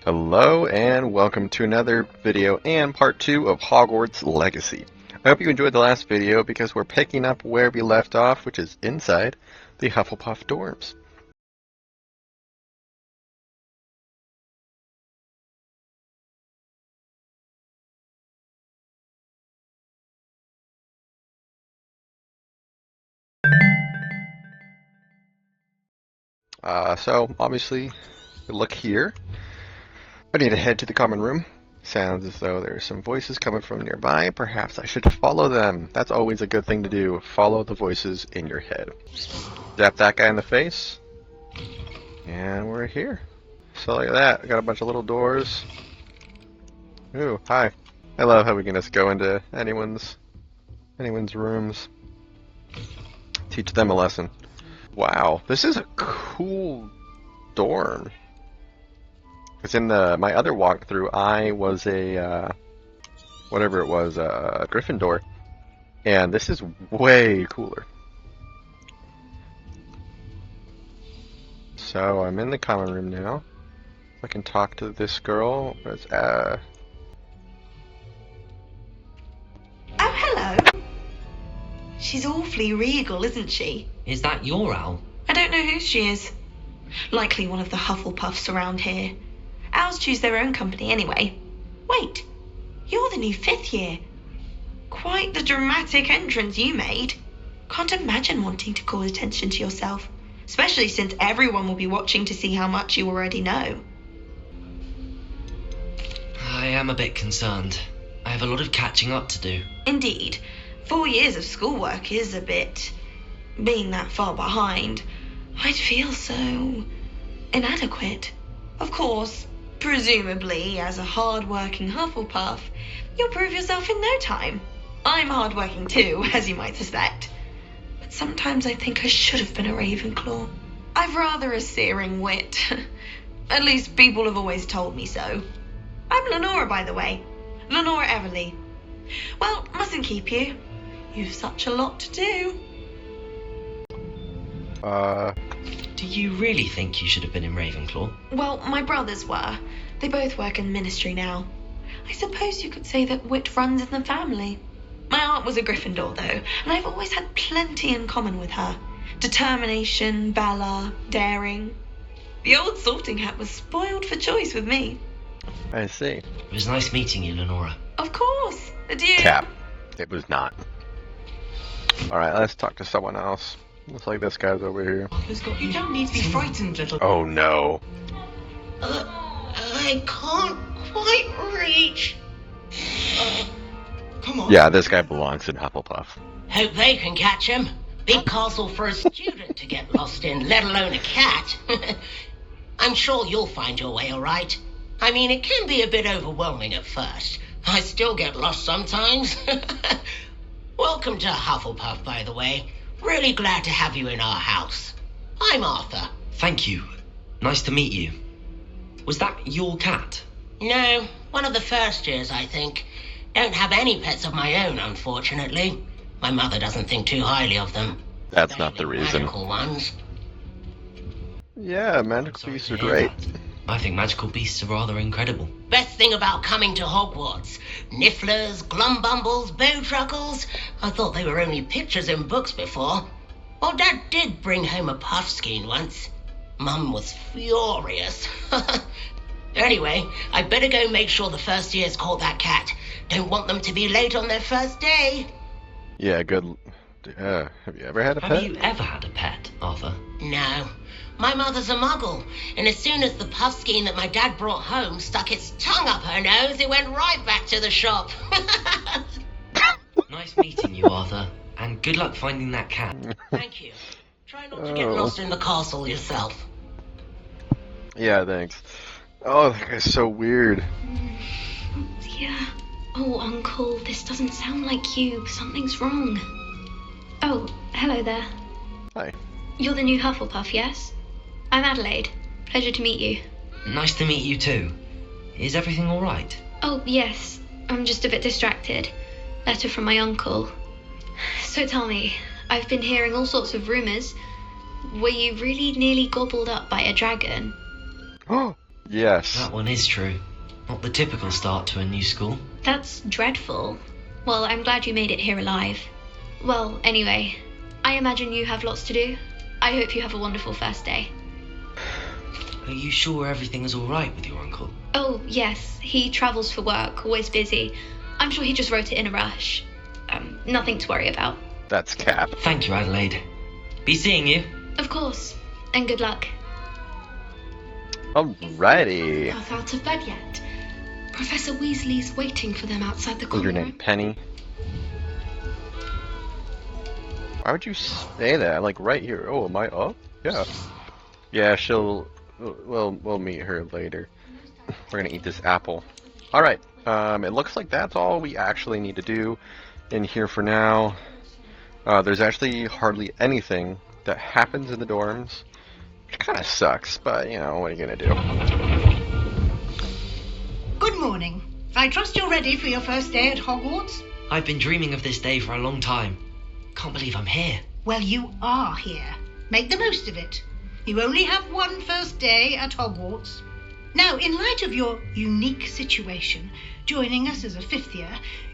Hello and welcome to another video and part 2 of Hogwarts Legacy. I hope you enjoyed the last video because we're picking up where we left off, which is inside the Hufflepuff dorms. So obviously, we look here. I need to head to the common room. Sounds as though there's some voices coming from nearby. Perhaps I should follow them. That's always a good thing to do. Follow the voices in your head. Zap that guy in the face. And we're here. So like that, we got a bunch of little doors. Ooh, hi. I love how we can just go into anyone's rooms. Teach them a lesson. Wow, this is a cool dorm. Because in my other walkthrough, I was a whatever it was, a Gryffindor, and this is way cooler. So I'm in the common room now. I can talk to this girl. It's, Oh, hello. She's awfully regal, isn't she? Is that your owl? I don't know who she is. Likely one of the Hufflepuffs around here. Owls choose their own company anyway. Wait, you're the new 5th year. Quite the dramatic entrance you made. Can't imagine wanting to call attention to yourself, especially since everyone will be watching to see how much you already know. I am a bit concerned. I have a lot of catching up to do. Indeed, 4 years of schoolwork is a bit... Being that far behind, I'd feel so... inadequate. Of course, presumably, as a hard-working Hufflepuff, you'll prove yourself in no time. I'm hard-working too, as you might suspect. But sometimes I think I should have been a Ravenclaw. I've rather a searing wit. At least people have always told me so. I'm Lenora, by the way. Lenora Everly. Well, mustn't keep you. You've such a lot to do. Do you really think you should have been in Ravenclaw? Well, my brothers were. They both work in ministry now. I suppose you could say that wit runs in the family. My aunt was a Gryffindor, though, and I've always had plenty in common with her. Determination, valor, daring. The old sorting hat was spoiled for choice with me. I see. It was nice meeting you, Lenora. Of course. Adieu. Cap. It was not. Alright, let's talk to someone else. Looks like this guy's over here. You don't need to be frightened, little... Oh no. I can't quite reach. Come on. Yeah, this guy belongs in Hufflepuff. Hope they can catch him. Big castle for a student to get lost in, let alone a cat. I'm sure you'll find your way all right. I mean, it can be a bit overwhelming at first. I still get lost sometimes. Welcome to Hufflepuff, by the way. Really glad to have you in our house. I'm Arthur. Thank you. Nice to meet you. Was that your cat? No, one of the first years, I think. Don't have any pets of my own, unfortunately. My mother doesn't think too highly of them. That's not the reason. Magical ones. Yeah, magical beasts are great. I think magical beasts are rather incredible. Best thing about coming to Hogwarts. Nifflers, glumbumbles, bowtruckles. I thought they were only pictures in books before. Well, Dad did bring home a puffskein once. Mum was furious. Anyway, I better go make sure the first years caught that cat. Don't want them to be late on their first day. Yeah, good. Have you ever had a pet? Have you ever had a pet, Arthur? No. My mother's a muggle, and as soon as the puffskein that my dad brought home stuck its tongue up her nose, it went right back to the shop. Nice meeting you, Arthur. And good luck finding that cat. Thank you. Try not to get lost in the castle yourself. Yeah, thanks. Oh, that guy's so weird. Dear. Oh, Uncle, this doesn't sound like you. Something's wrong. Oh, hello there. Hi. You're the new Hufflepuff, yes? I'm Adelaide. Pleasure to meet you. Nice to meet you too. Is everything all right? Oh, yes. I'm just a bit distracted. Letter from my uncle. So tell me, I've been hearing all sorts of rumours. Were you really nearly gobbled up by a dragon? Oh, Yes. That one is true. Not the typical start to a new school. That's dreadful. Well, I'm glad you made it here alive. Well, anyway, I imagine you have lots to do. I hope you have a wonderful first day. Are you sure everything is all right with your uncle? Oh, yes. He travels for work, always busy. I'm sure he just wrote it in a rush. Nothing to worry about. That's Cap. Thank you, Adelaide. Be seeing you. Of course. And good luck. Alrighty. Path out of bed yet? Professor Weasley's waiting for them outside the What's your common name? room. Penny? Why would you say that? Like right here. Oh, am I up? Yeah. Yeah, she'll... We'll meet her later. We're gonna eat this apple. Alright. It looks like that's all we actually need to do in here for now. There's actually hardly anything that happens in the dorms, which kind of sucks, but, you know, what are you gonna do? Good morning. I trust you're ready for your first day at Hogwarts? I've been dreaming of this day for a long time. Can't believe I'm here. Well, you are here. Make the most of it. You only have one first day at Hogwarts. Now, in light of your unique situation, joining us as a fifth year,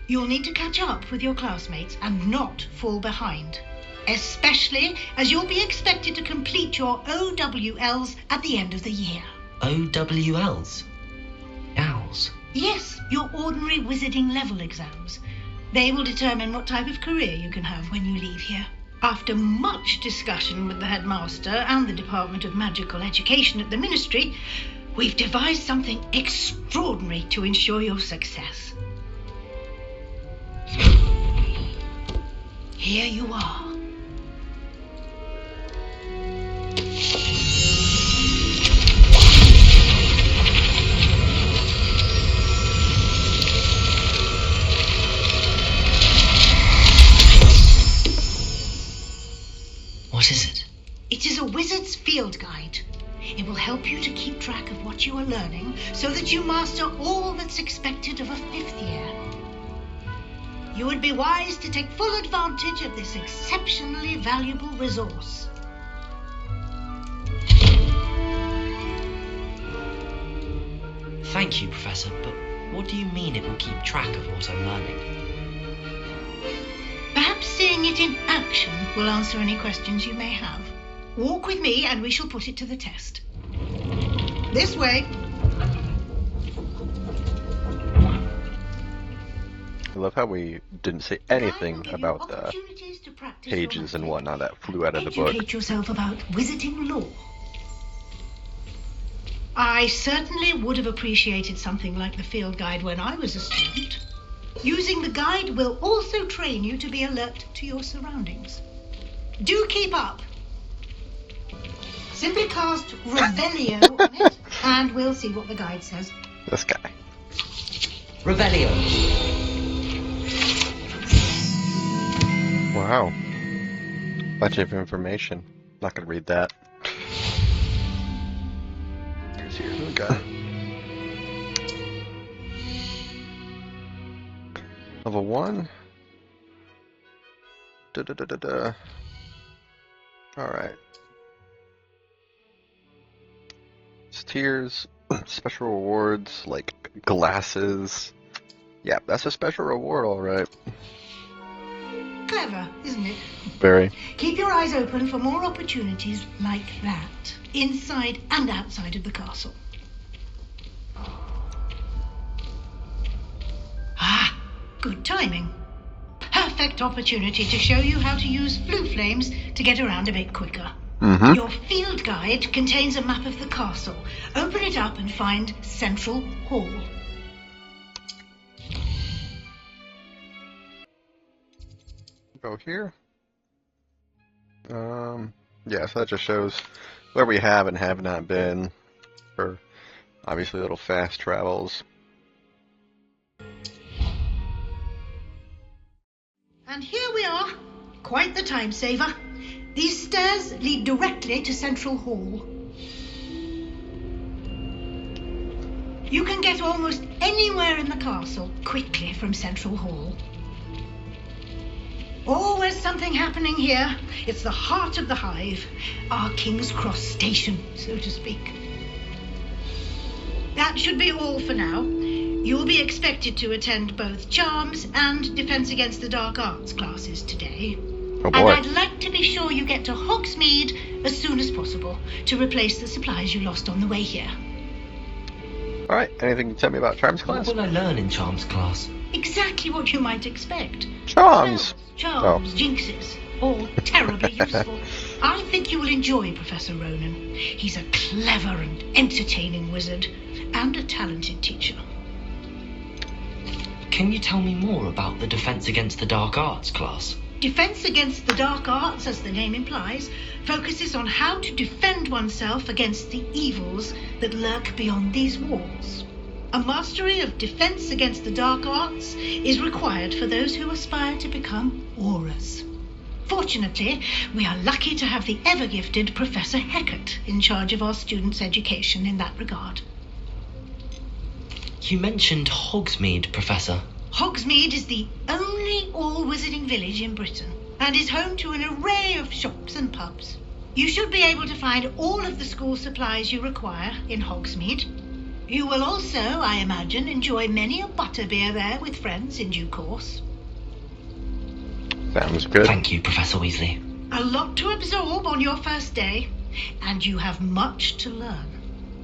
you'll need to catch up with your classmates and not fall behind. Especially as you'll be expected to complete your OWLs at the end of the year. OWLs? Owls? Yes, your ordinary wizarding level exams. They will determine what type of career you can have when you leave here. After much discussion with the headmaster and the Department of Magical Education at the Ministry, we've devised something extraordinary to ensure your success. Here you are. What is it? It is a wizard's field guide. It will help you to keep track of what you are learning so that you master all that's expected of a fifth year. You would be wise to take full advantage of this exceptionally valuable resource. Thank you, Professor, but what do you mean it will keep track of what I'm learning? Perhaps seeing it in action will answer any questions you may have. Walk with me and we shall put it to the test. This way. I love how we didn't say anything about the pages and whatnot that flew out of the book. Educate yourself about wizarding lore. I certainly would have appreciated something like the field guide when I was a student. Using the guide will also train you to be alert to your surroundings. Do keep up. Simply cast Revelio on it, and we'll see what the guide says. This guy. Revelio. Wow. Bunch of information. Not gonna read that. Here's the guy. Level 1. Da-da-da-da-da. Alright. It's tiers, special rewards, like glasses. Yeah, that's a special reward, alright. Clever, isn't it? Very. Keep your eyes open for more opportunities like that, inside and outside of the castle. Ah, good timing. Perfect opportunity to show you how to use blue flames to get around a bit quicker. Mm-hmm. Your field guide contains a map of the castle. Open it up and find Central Hall. Go here. Yeah, so that just shows where we have and have not been for obviously little fast travels. And here we are. Quite the time saver. These stairs lead directly to Central Hall. You can get almost anywhere in the castle quickly from Central Hall. Always something happening here. It's the heart of the hive, our King's Cross station, so to speak. That should be all for now. You'll be expected to attend both Charms and Defense Against the Dark Arts classes today. Oh boy. And I'd like to be sure you get to Hogsmeade as soon as possible to replace the supplies you lost on the way here. Alright, anything to tell me about Charms What class? will I learn in Charms class? Exactly what you might expect. Charms! Charms, jinxes, all terribly useful. I think you will enjoy Professor Ronan. He's a clever and entertaining wizard, and a talented teacher. Can you tell me more about the Defense Against the Dark Arts class? Defense Against the Dark Arts, as the name implies, focuses on how to defend oneself against the evils that lurk beyond these walls. A mastery of Defense Against the Dark Arts is required for those who aspire to become auras. Fortunately, we are lucky to have the ever-gifted Professor Heckert in charge of our students' education in that regard. You mentioned Hogsmeade, Professor. Hogsmeade is the only all-wizarding village in Britain and is home to an array of shops and pubs. You should be able to find all of the school supplies you require in Hogsmeade. You will also, I imagine, enjoy many a butterbeer there with friends in due course. Sounds good. Thank you, Professor Weasley. A lot to absorb on your first day, and you have much to learn.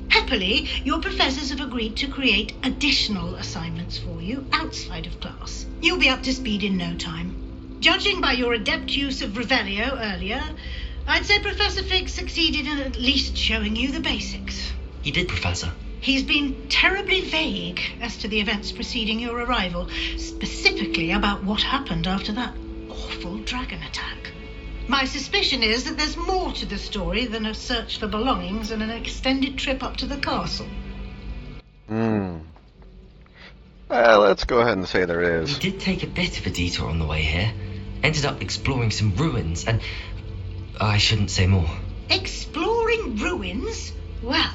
Happily, your professors have agreed to create additional assignments for you outside of class. You'll be up to speed in no time. Judging by your adept use of Revelio earlier, I'd say Professor Fig succeeded in at least showing you the basics. He did, Professor. He's been terribly vague as to the events preceding your arrival, specifically about what happened after that awful dragon attack. My suspicion is that there's more to the story than a search for belongings and an extended trip up to the castle. Let's go ahead and say there We is. did take a bit of a detour on the way here. Ended up exploring some ruins, and I shouldn't say more. Exploring ruins? Well,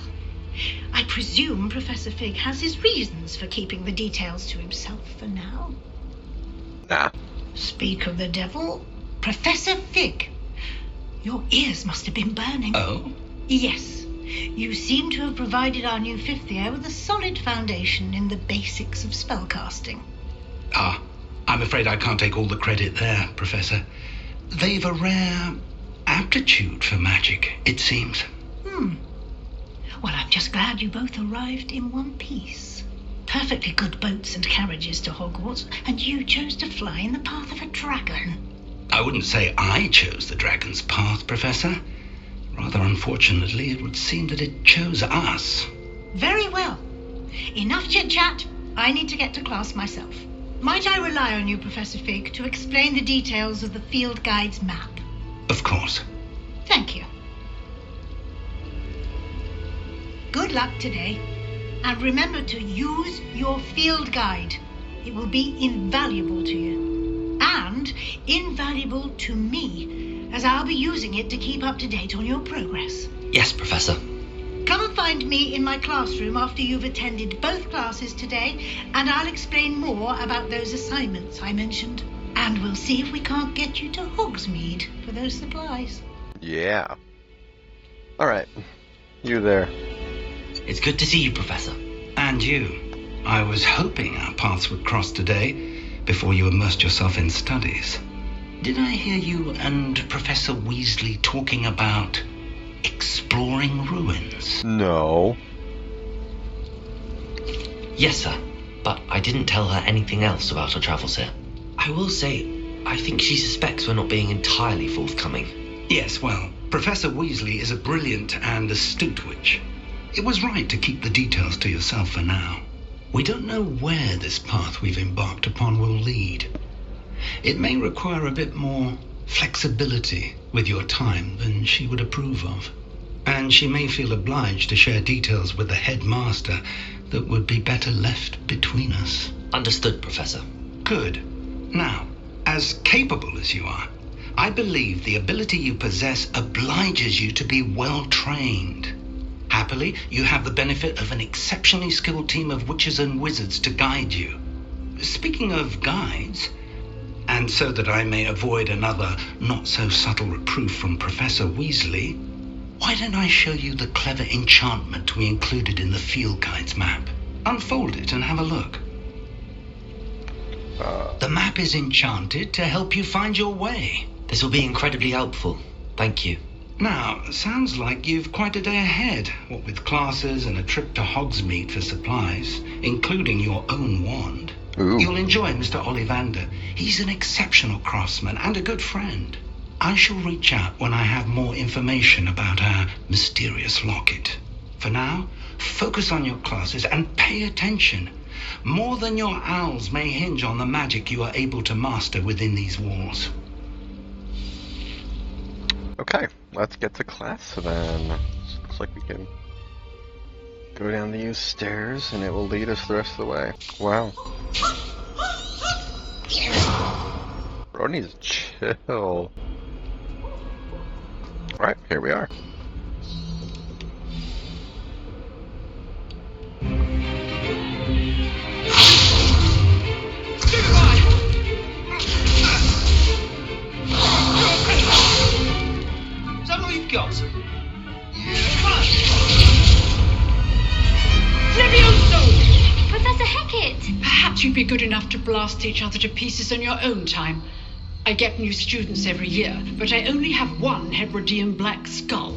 I presume Professor Fig has his reasons for keeping the details to himself for now. Nah. Speak of the devil, Professor Fig, your ears must have been burning. Oh? Yes, you seem to have provided our new fifth year with a solid foundation in the basics of spellcasting. Ah, I'm afraid I can't take all the credit there, Professor. They've a rare aptitude for magic, it seems. Well, I'm just glad you both arrived in one piece. Perfectly good boats and carriages to Hogwarts, and you chose to fly in the path of a dragon. I wouldn't say I chose the dragon's path, Professor. Rather unfortunately, it would seem that it chose us. Very well. Enough chit-chat. I need to get to class myself. Might I rely on you, Professor Fig, to explain the details of the field guide's map? Of course. Thank you. Good luck today. And remember to use your field guide. It will be invaluable to you. And invaluable to me, as I'll be using it to keep up to date on your progress. Yes, Professor. Come and find me in my classroom after you've attended both classes today, and I'll explain more about those assignments I mentioned. And we'll see if we can't get you to Hogsmeade for those supplies. Yeah. Alright. You there. It's good to see you, Professor. And you. I was hoping our paths would cross today before you immersed yourself in studies. Did I hear you and Professor Weasley talking about exploring ruins? No. Yes, sir. But I didn't tell her anything else about our travels here. I will say, I think she suspects we're not being entirely forthcoming. Yes, well, Professor Weasley is a brilliant and astute witch. It was right to keep the details to yourself for now. We don't know where this path we've embarked upon will lead. It may require a bit more flexibility with your time than she would approve of. And she may feel obliged to share details with the headmaster that would be better left between us. Understood, Professor. Good. Now, as capable as you are, I believe the ability you possess obliges you to be well trained. Happily, you have the benefit of an exceptionally skilled team of witches and wizards to guide you. Speaking of guides, and so that I may avoid another not-so-subtle reproof from Professor Weasley, why don't I show you the clever enchantment we included in the field guide's map? Unfold it and have a look. The map is enchanted to help you find your way. This will be incredibly helpful. Thank you. Now, sounds like you've quite a day ahead, what with classes and a trip to Hogsmeade for supplies, including your own wand. Ooh. You'll enjoy Mr. Ollivander. He's an exceptional craftsman and a good friend. I shall reach out when I have more information about our mysterious locket. For now, focus on your classes and pay attention. More than your owls may hinge on the magic you are able to master within these walls. Okay, let's get to class then. Looks like we can go down these stairs and it will lead us the rest of the way. Wow. Bro needs to chill. Alright, here we are. Is that all you've got? Levioso! Professor Hackett! Perhaps you'd be good enough to blast each other to pieces on your own time. I get new students every year, but I only have one Hebridean black skull.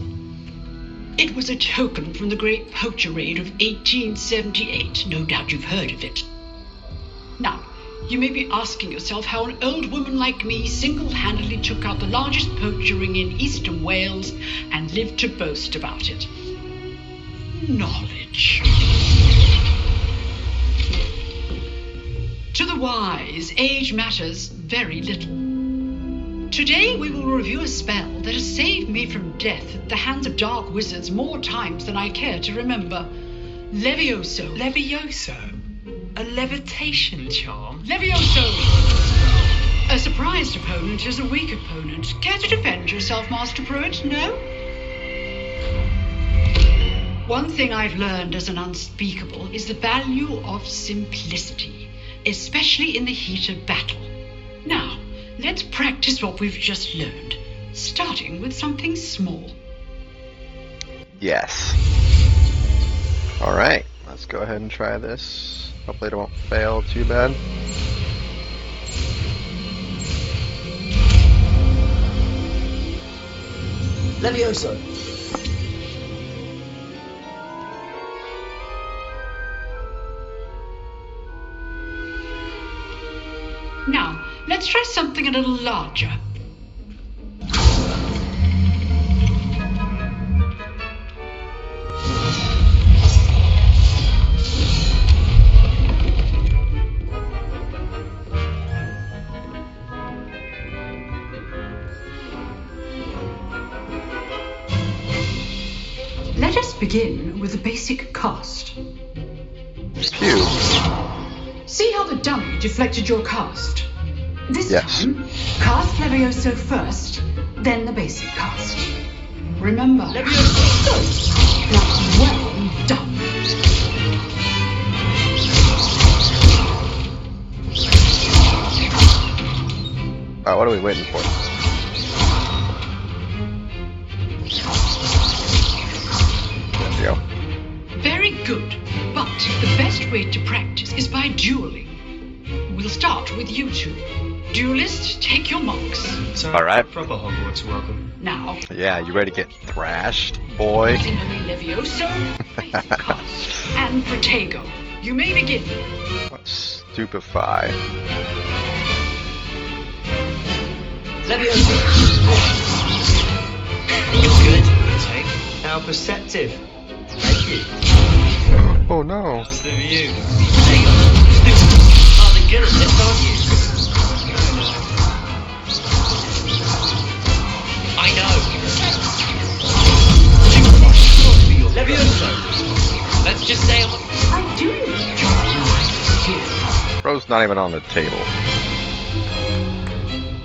It was a token from the great poacher raid of 1878. No doubt you've heard of it. Now, you may be asking yourself how an old woman like me single-handedly took out the largest poacher ring in eastern Wales and lived to boast about it. Knowledge. To the wise, age matters very little. Today we will review a spell that has saved me from death at the hands of dark wizards more times than I care to remember. Levioso. Levioso? A levitation charm? Levioso! A surprised opponent is a weak opponent. Care to defend yourself, Master Pruitt? No? One thing I've learned as an unspeakable is the value of simplicity, especially in the heat of battle. Now, let's practice what we've just learned, starting with something small. Yes. Alright, let's go ahead and try this. Hopefully it won't fail too bad. Levioso. Now, let's try something a little larger. Let us begin with the basic cast. Phew. See how the dummy deflected your cast? This Yes. time, cast Levioso first, then the basic cast. Remember, Levioso! That's well done. Alright, what are we waiting for? There we go. Very good, but the best way to practice is by dueling. We'll start with you two. Duelist, take your marks. So, Alright. proper Hogwarts welcome. Now, Yeah, you ready to get thrashed, boy? Timothy Levioso, basic cast, and Protego. You may begin. Stupefy. Levioso. You're good. Take. How perceptive. Thank you. Oh no. What's the view? There you go. Oh, the good at this, aren't you? I know. Levioso. Let's just say I do enjoy Bro's not even on the table.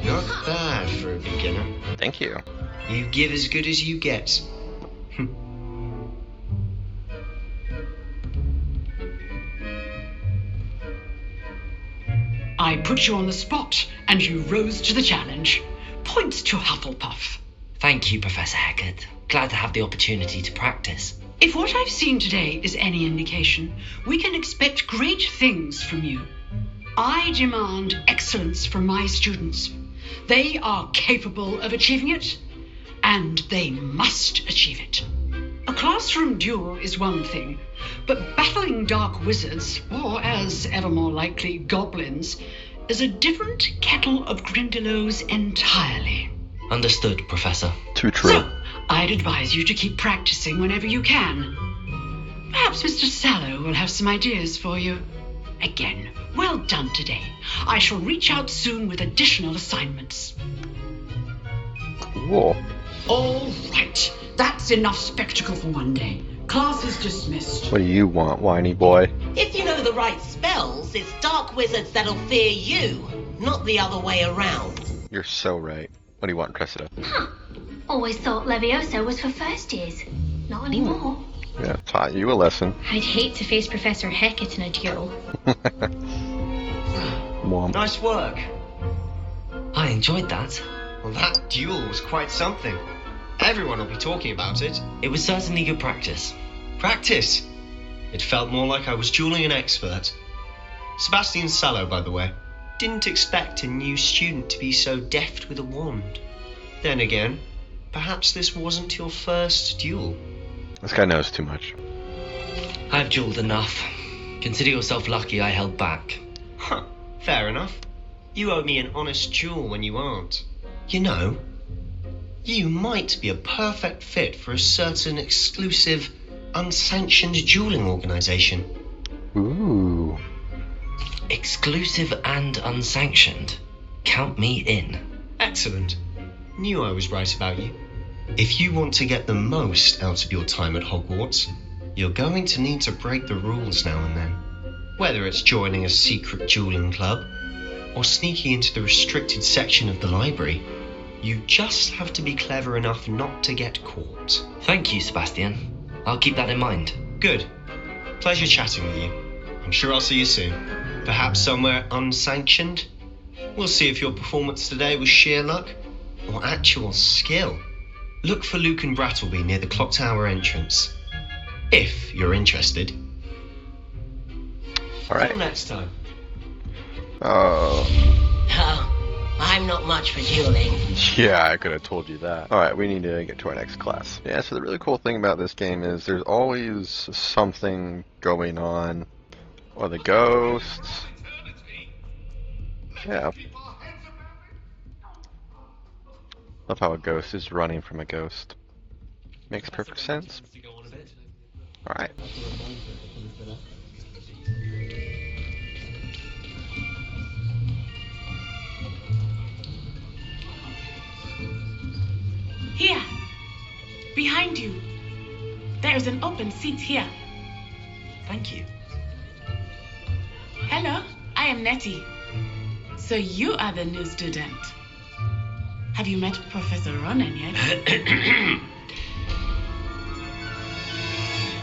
not bad for a beginner. Thank you. You give as good as you get. I put you on the spot, and you rose to the challenge. Points to Hufflepuff. Thank you, Professor Hackett. Glad to have the opportunity to practice. If what I've seen today is any indication, we can expect great things from you. I demand excellence from my students. They are capable of achieving it, and they must achieve it. A classroom duel is one thing, but battling dark wizards, or as ever more likely, goblins, is a different kettle of grindylows entirely. Understood, Professor. Too true. So, I'd advise you to keep practicing whenever you can. Perhaps Mr. Sallow will have some ideas for you. Again, well done today. I shall reach out soon with additional assignments. Cool. All right, that's enough spectacle for one day. Class is dismissed. What do you want, whiny boy? If you know the right spells, it's dark wizards that'll fear you, not the other way around. You're so right. What do you want, Cressida? Huh. Always thought Leviosa was for first years. Not anymore. Yeah, taught you a lesson. I'd hate to face Professor Hecat in a duel. Mom. Nice work. I enjoyed that. Well, that duel was quite something. Everyone will be talking about it. It was certainly good practice. Practice. It felt more like I was dueling an expert. Sebastian Sallow, by the way. Didn't expect a new student to be so deft with a wand. Then again, perhaps this wasn't your first duel. This guy knows too much. I've dueled enough. Consider yourself lucky I held back. Huh, fair enough. You owe me an honest duel when you aren't. You know, you might be a perfect fit for a certain exclusive, unsanctioned dueling organization. Ooh. Exclusive and unsanctioned. Count me in. Excellent. Knew I was right about you. If you want to get the most out of your time at Hogwarts, you're going to need to break the rules now and then. Whether it's joining a secret dueling club, or sneaking into the restricted section of the library, you just have to be clever enough not to get caught. Thank you, Sebastian. I'll keep that in mind. Good. Pleasure chatting with you. I'm sure I'll see you soon. Perhaps somewhere unsanctioned? We'll see if your performance today was sheer luck or actual skill. Look for Luke and Brattleby near the clock tower entrance. If you're interested. Alright. Till next time. Oh. Oh, I'm not much for dueling. Yeah, I could have told you that. Alright, we need to get to our next class. Yeah, so the really cool thing about this game is there's always something going on. Or the ghosts. Yeah. Love how a ghost is running from a ghost. Makes perfect sense. Alright. Here, behind you. There's an open seat here. Thank you. Hello, I am Nettie. So you are the new student. Have you met Professor Ronan yet?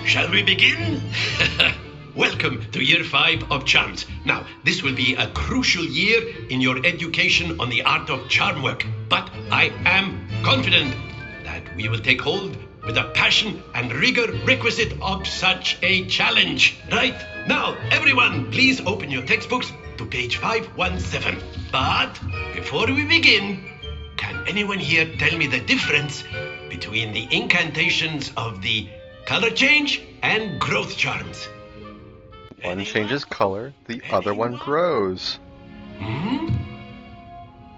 Shall we begin? Welcome to Year 5 of Charms. Now, this will be a crucial year in your education on the art of charm work, but I am confident that we will take hold with the passion and rigor requisite of such a challenge. Right, now, everyone, please open your textbooks to page 517. But before we begin, can anyone here tell me the difference between the incantations of the color change and growth charms? One changes color, the other one grows. Hmm?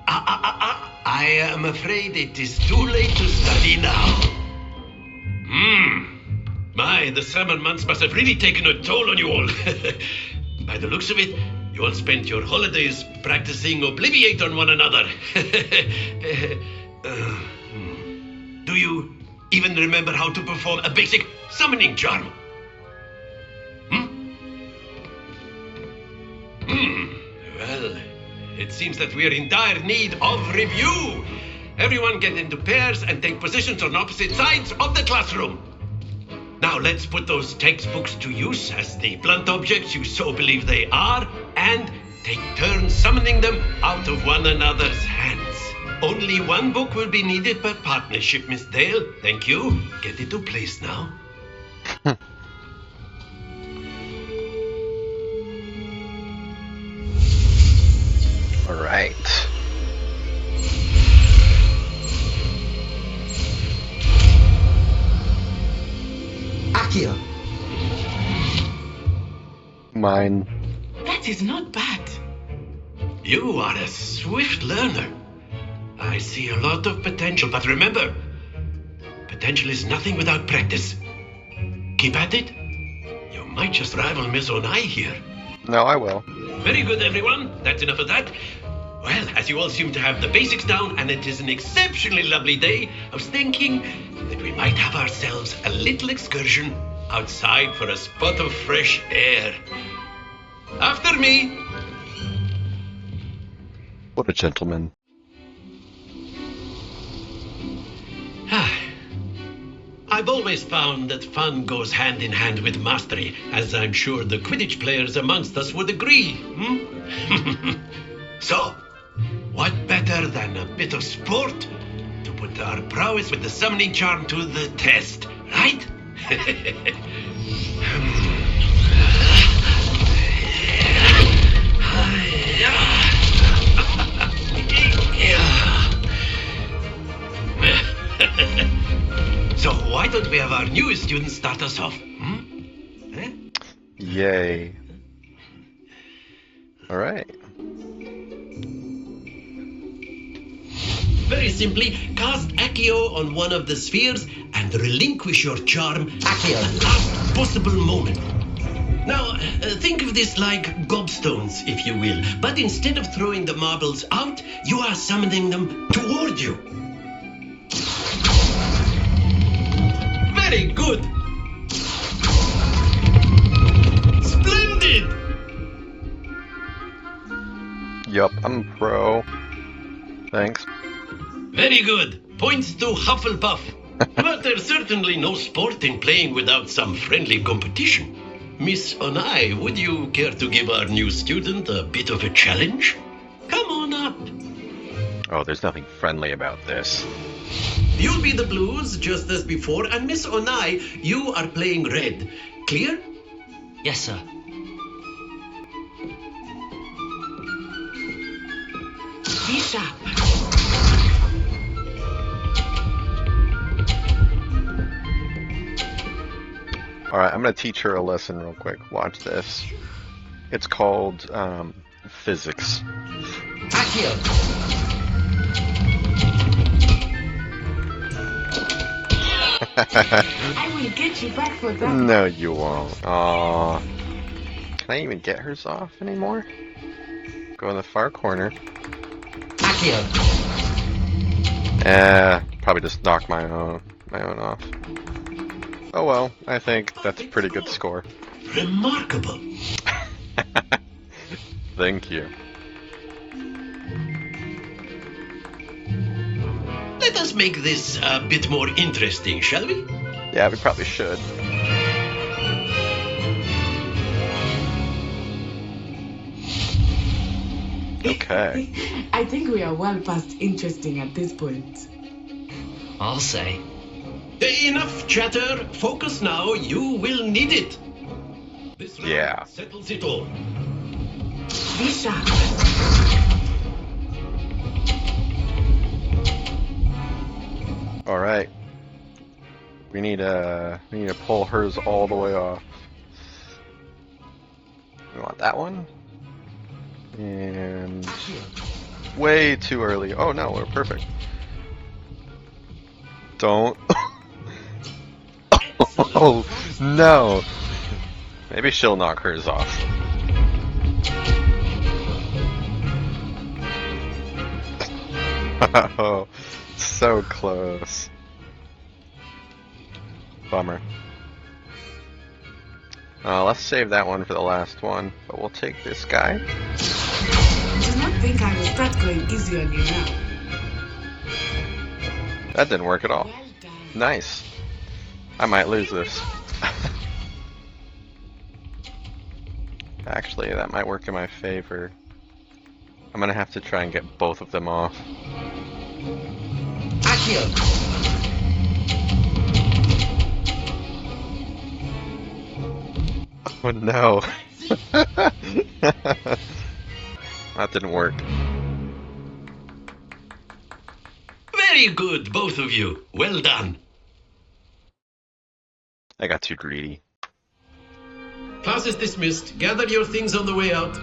I am afraid it is too late to study now. My, the summer months must have really taken a toll on you all. By the looks of it, you all spent your holidays practicing Obliviate on one another. Do you even remember how to perform a basic summoning charm? Well, it seems that we are in dire need of review. Everyone get into pairs and take positions on opposite sides of the classroom. Now let's put those textbooks to use as the blunt objects you so believe they are, and take turns summoning them out of one another's hands. Only one book will be needed per partnership, Miss Dale. Thank you. Get into place now. All right. Akio! Mine. That is not bad. You are a swift learner. I see a lot of potential, but remember, potential is nothing without practice. Keep at it. You might just rival Miss Onai here. No, I will. Very good, everyone. That's enough of that. Well, as you all seem to have the basics down, and it is an exceptionally lovely day, I was thinking that we might have ourselves a little excursion outside for a spot of fresh air. After me. What a gentleman. I've always found that fun goes hand in hand with mastery, as I'm sure the Quidditch players amongst us would agree. So, what better than a bit of sport to put our prowess with the summoning charm to the test, right? So why don't we have our newest student start us off? Eh? Yay. All right. Very simply, cast Accio on one of the spheres and relinquish your charm at the last possible moment. Now, think of this like gobstones, if you will, but instead of throwing the marbles out, you are summoning them toward you. Very good. Splendid. Yup, I'm pro. Thanks. Very good. Points to Hufflepuff. But there's certainly no sport in playing without some friendly competition. Miss Onai, would you care to give our new student a bit of a challenge? Come on up. Oh, there's nothing friendly about this. You'll be the blues, just as before, and Miss Onai, you are playing red. Clear? Yes, sir. Be sharp. Alright, I'm going to teach her a lesson real quick. Watch this. It's called physics. Akio! I will get you back for that. No, you won't. Aww. Can I even get hers off anymore? Go in the far corner. Akio! Probably just knock my own off. Oh well, I think that's a pretty good score. Remarkable. Thank you. Let us make this a bit more interesting, shall we? Yeah, we probably should. Okay. I think we are well past interesting at this point. I'll say. Enough chatter. Focus now. You will need it. This round Yeah. settles it all. Be sharp. All right. We need to pull hers all the way off. We want that one. And way too early. Oh no, we're perfect. Don't. Oh no. Maybe she'll knock hers off. Oh, so close. Bummer. Let's save that one for the last one, but we'll take this guy. Do not think I will start going easy on you now. That didn't work at all. Well done. Nice. I might lose this. Actually, that might work in my favor. I'm gonna have to try and get both of them off. Accio! Oh no. That didn't work. Very good, both of you. Well done. I got too greedy. Class is dismissed. Gather your things on the way out.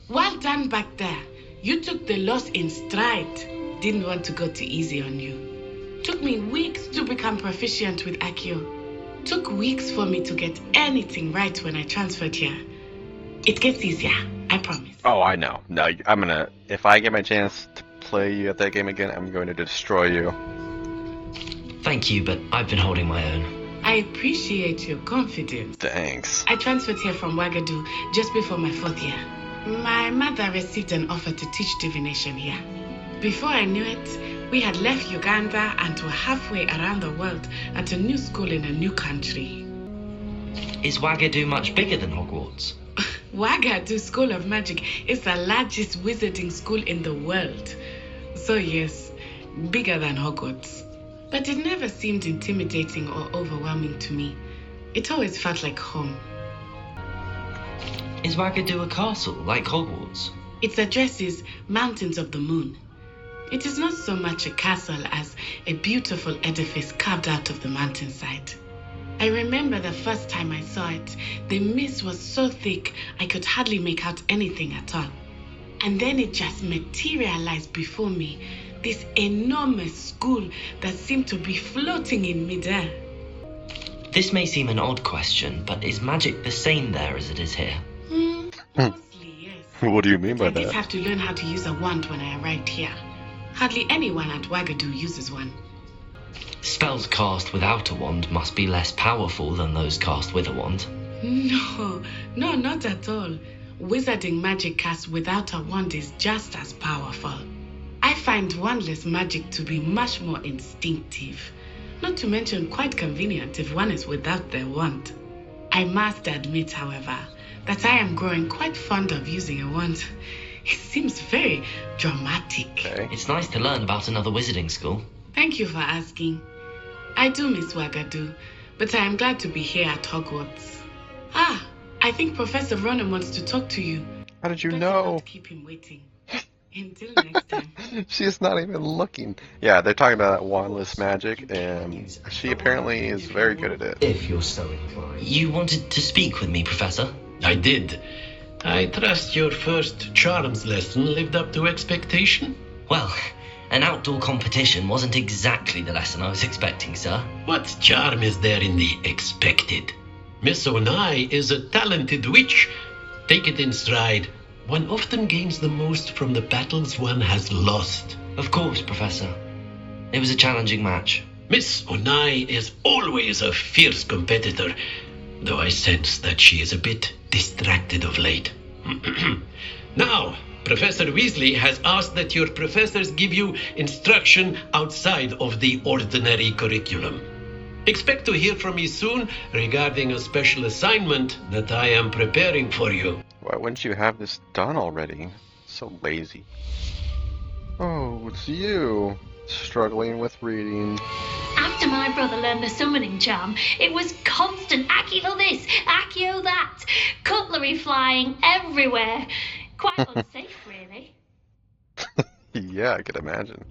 Well done back there. You took the loss in stride. Didn't want to go too easy on you. Took me weeks to become proficient with Accio. Took weeks for me to get anything right when I transferred here. It gets easier, I promise. Oh, I know. No, I'm gonna. If I get my chance to play you at that game again, I'm going to destroy you. Thank you, but I've been holding my own. I appreciate your confidence. Thanks. I transferred here from Wagadu just before my 4th year. My mother received an offer to teach divination here. Before I knew it, we had left Uganda and were halfway around the world at a new school in a new country. Is Wagadu much bigger than Hogwarts? Wagadu School of Magic is the largest wizarding school in the world. So yes, bigger than Hogwarts. But it never seemed intimidating or overwhelming to me. It always felt like home. Is Wagadu a castle, like Hogwarts? Its address is Mountains of the Moon. It is not so much a castle as a beautiful edifice carved out of the mountainside. I remember the first time I saw it, the mist was so thick I could hardly make out anything at all. And then it just materialized before me, this enormous school that seemed to be floating in midair. This may seem an odd question, but is magic the same there as it is here? Mostly, yes. What do you mean by I did that? have to learn how to use a wand when I arrived here. Hardly anyone at Wagadu uses one. Spells cast without a wand must be less powerful than those cast with a wand. No, not at all. Wizarding magic cast without a wand is just as powerful. I find wandless magic to be much more instinctive. Not to mention quite convenient if one is without their wand. I must admit, however, that I am growing quite fond of using a wand. It seems very dramatic. Okay. It's nice to learn about another wizarding school. Thank you for asking. I do miss Wagadu, but I am glad to be here at Hogwarts. Ah, I think Professor Ronan wants to talk to you. How did you Better know? not keep him waiting. Until next time. She's not even looking. Yeah, they're talking about wandless magic, and she apparently is very good at it. If you're so inclined. You wanted to speak with me, Professor? I did. I trust your first charms lesson lived up to expectation. Well, an outdoor competition wasn't exactly the lesson I was expecting, sir. What charm is there in the expected? Miss Onai is a talented witch. Take it in stride. One often gains the most from the battles one has lost. Of course, Professor. It was a challenging match. Miss Onai is always a fierce competitor, though I sense that she is a bit distracted of late. Now, Professor Weasley has asked that your professors give you instruction outside of the ordinary curriculum. Expect to hear from me soon regarding a special assignment that I am preparing for you. Why wouldn't you have this done already? So lazy. Oh, it's you. Struggling with reading. After my brother learned the summoning charm, it was constant Accio this, Accio that, cutlery flying everywhere. Quite unsafe, really. Yeah, I could imagine.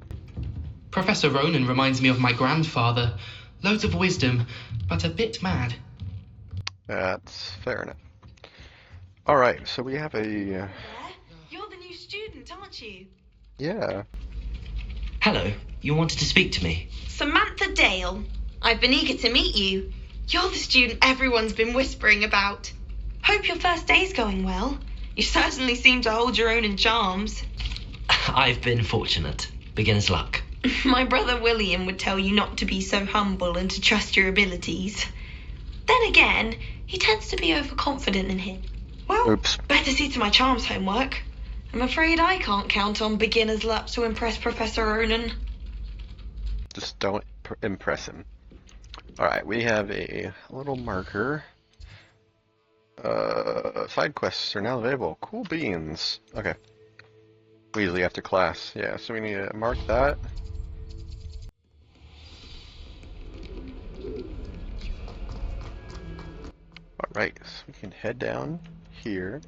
Professor Ronan reminds me of my grandfather. Loads of wisdom, but a bit mad. That's fair enough. Alright, so we have a... You're the new student, aren't you? yeah. Hello, you wanted to speak to me? Samantha Dale. I've been eager to meet you. You're the student everyone's been whispering about. Hope your first day's going well. You certainly seem to hold your own in charms. I've been fortunate. Beginner's luck. My brother William would tell you not to be so humble and to trust your abilities. Then again, he tends to be overconfident in him. Well, Oops. better see to my charms homework. I'm afraid I can't count on beginner's luck to impress Professor Ronan. Just don't impress him. Alright, we have a little marker. Side quests are now available. Cool beans. Okay. Weasley after class. Yeah, so we need to mark that. Alright, so we can head down here.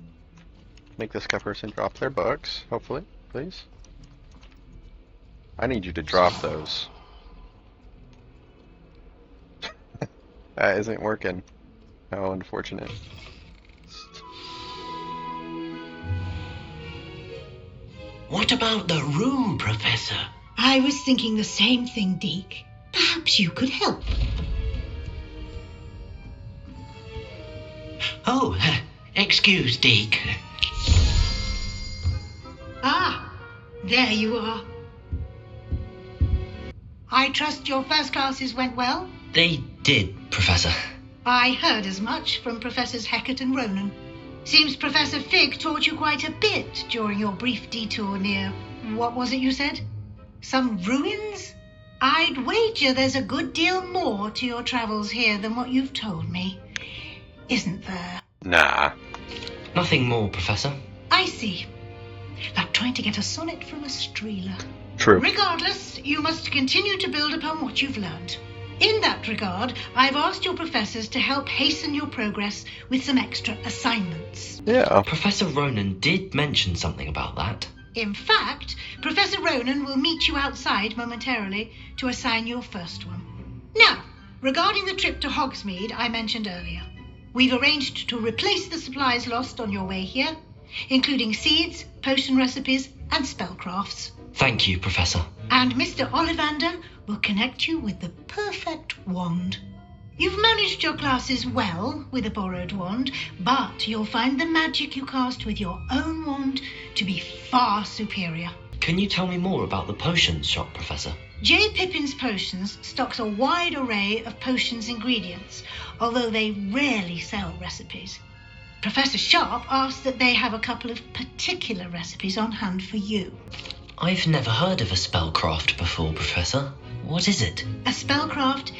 Make this person drop their books, hopefully, please. I need you to drop those. That isn't working. How unfortunate. What about the room, Professor? I was thinking the same thing, Deke. Perhaps you could help. Oh, excuse, Deke. Ah, there you are. I trust your first classes went well? They did, Professor. I heard as much from Professors Hecat and Ronan. Seems Professor Fig taught you quite a bit during your brief detour near, what was it you said? Some ruins? I'd wager there's a good deal more to your travels here than what you've told me. Isn't there? Nah. Nothing more, Professor. I see. Like trying to get a sonnet from a streeler. True. Regardless, you must continue to build upon what you've learned. In that regard, I've asked your professors to help hasten your progress with some extra assignments. Yeah. Professor Ronan did mention something about that. In fact, Professor Ronan will meet you outside momentarily to assign your first one. Now, regarding the trip to Hogsmeade I mentioned earlier, we've arranged to replace the supplies lost on your way here, including seeds, potion recipes, and spellcrafts. Thank you, Professor. And Mr. Ollivander will connect you with the perfect wand. You've managed your classes well with a borrowed wand, but you'll find the magic you cast with your own wand to be far superior. Can you tell me more about the potions shop, Professor? J. Pippin's Potions stocks a wide array of potions ingredients, although they rarely sell recipes. Professor Sharp asks that they have a couple of particular recipes on hand for you. I've never heard of a spellcraft before, Professor. What is it? A spellcraft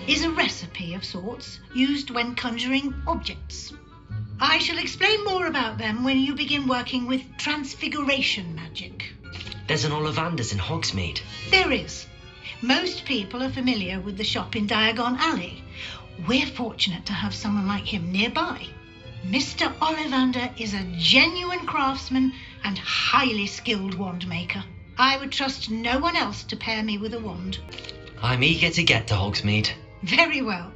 is a recipe of sorts used when conjuring objects. I shall explain more about them when you begin working with transfiguration magic. There's an Ollivander's in Hogsmeade. There is. Most people are familiar with the shop in Diagon Alley. We're fortunate to have someone like him nearby. Mr. Ollivander is a genuine craftsman and highly skilled wand maker. I would trust no one else to pair me with a wand. I'm eager to get to Hogsmeade. Very well.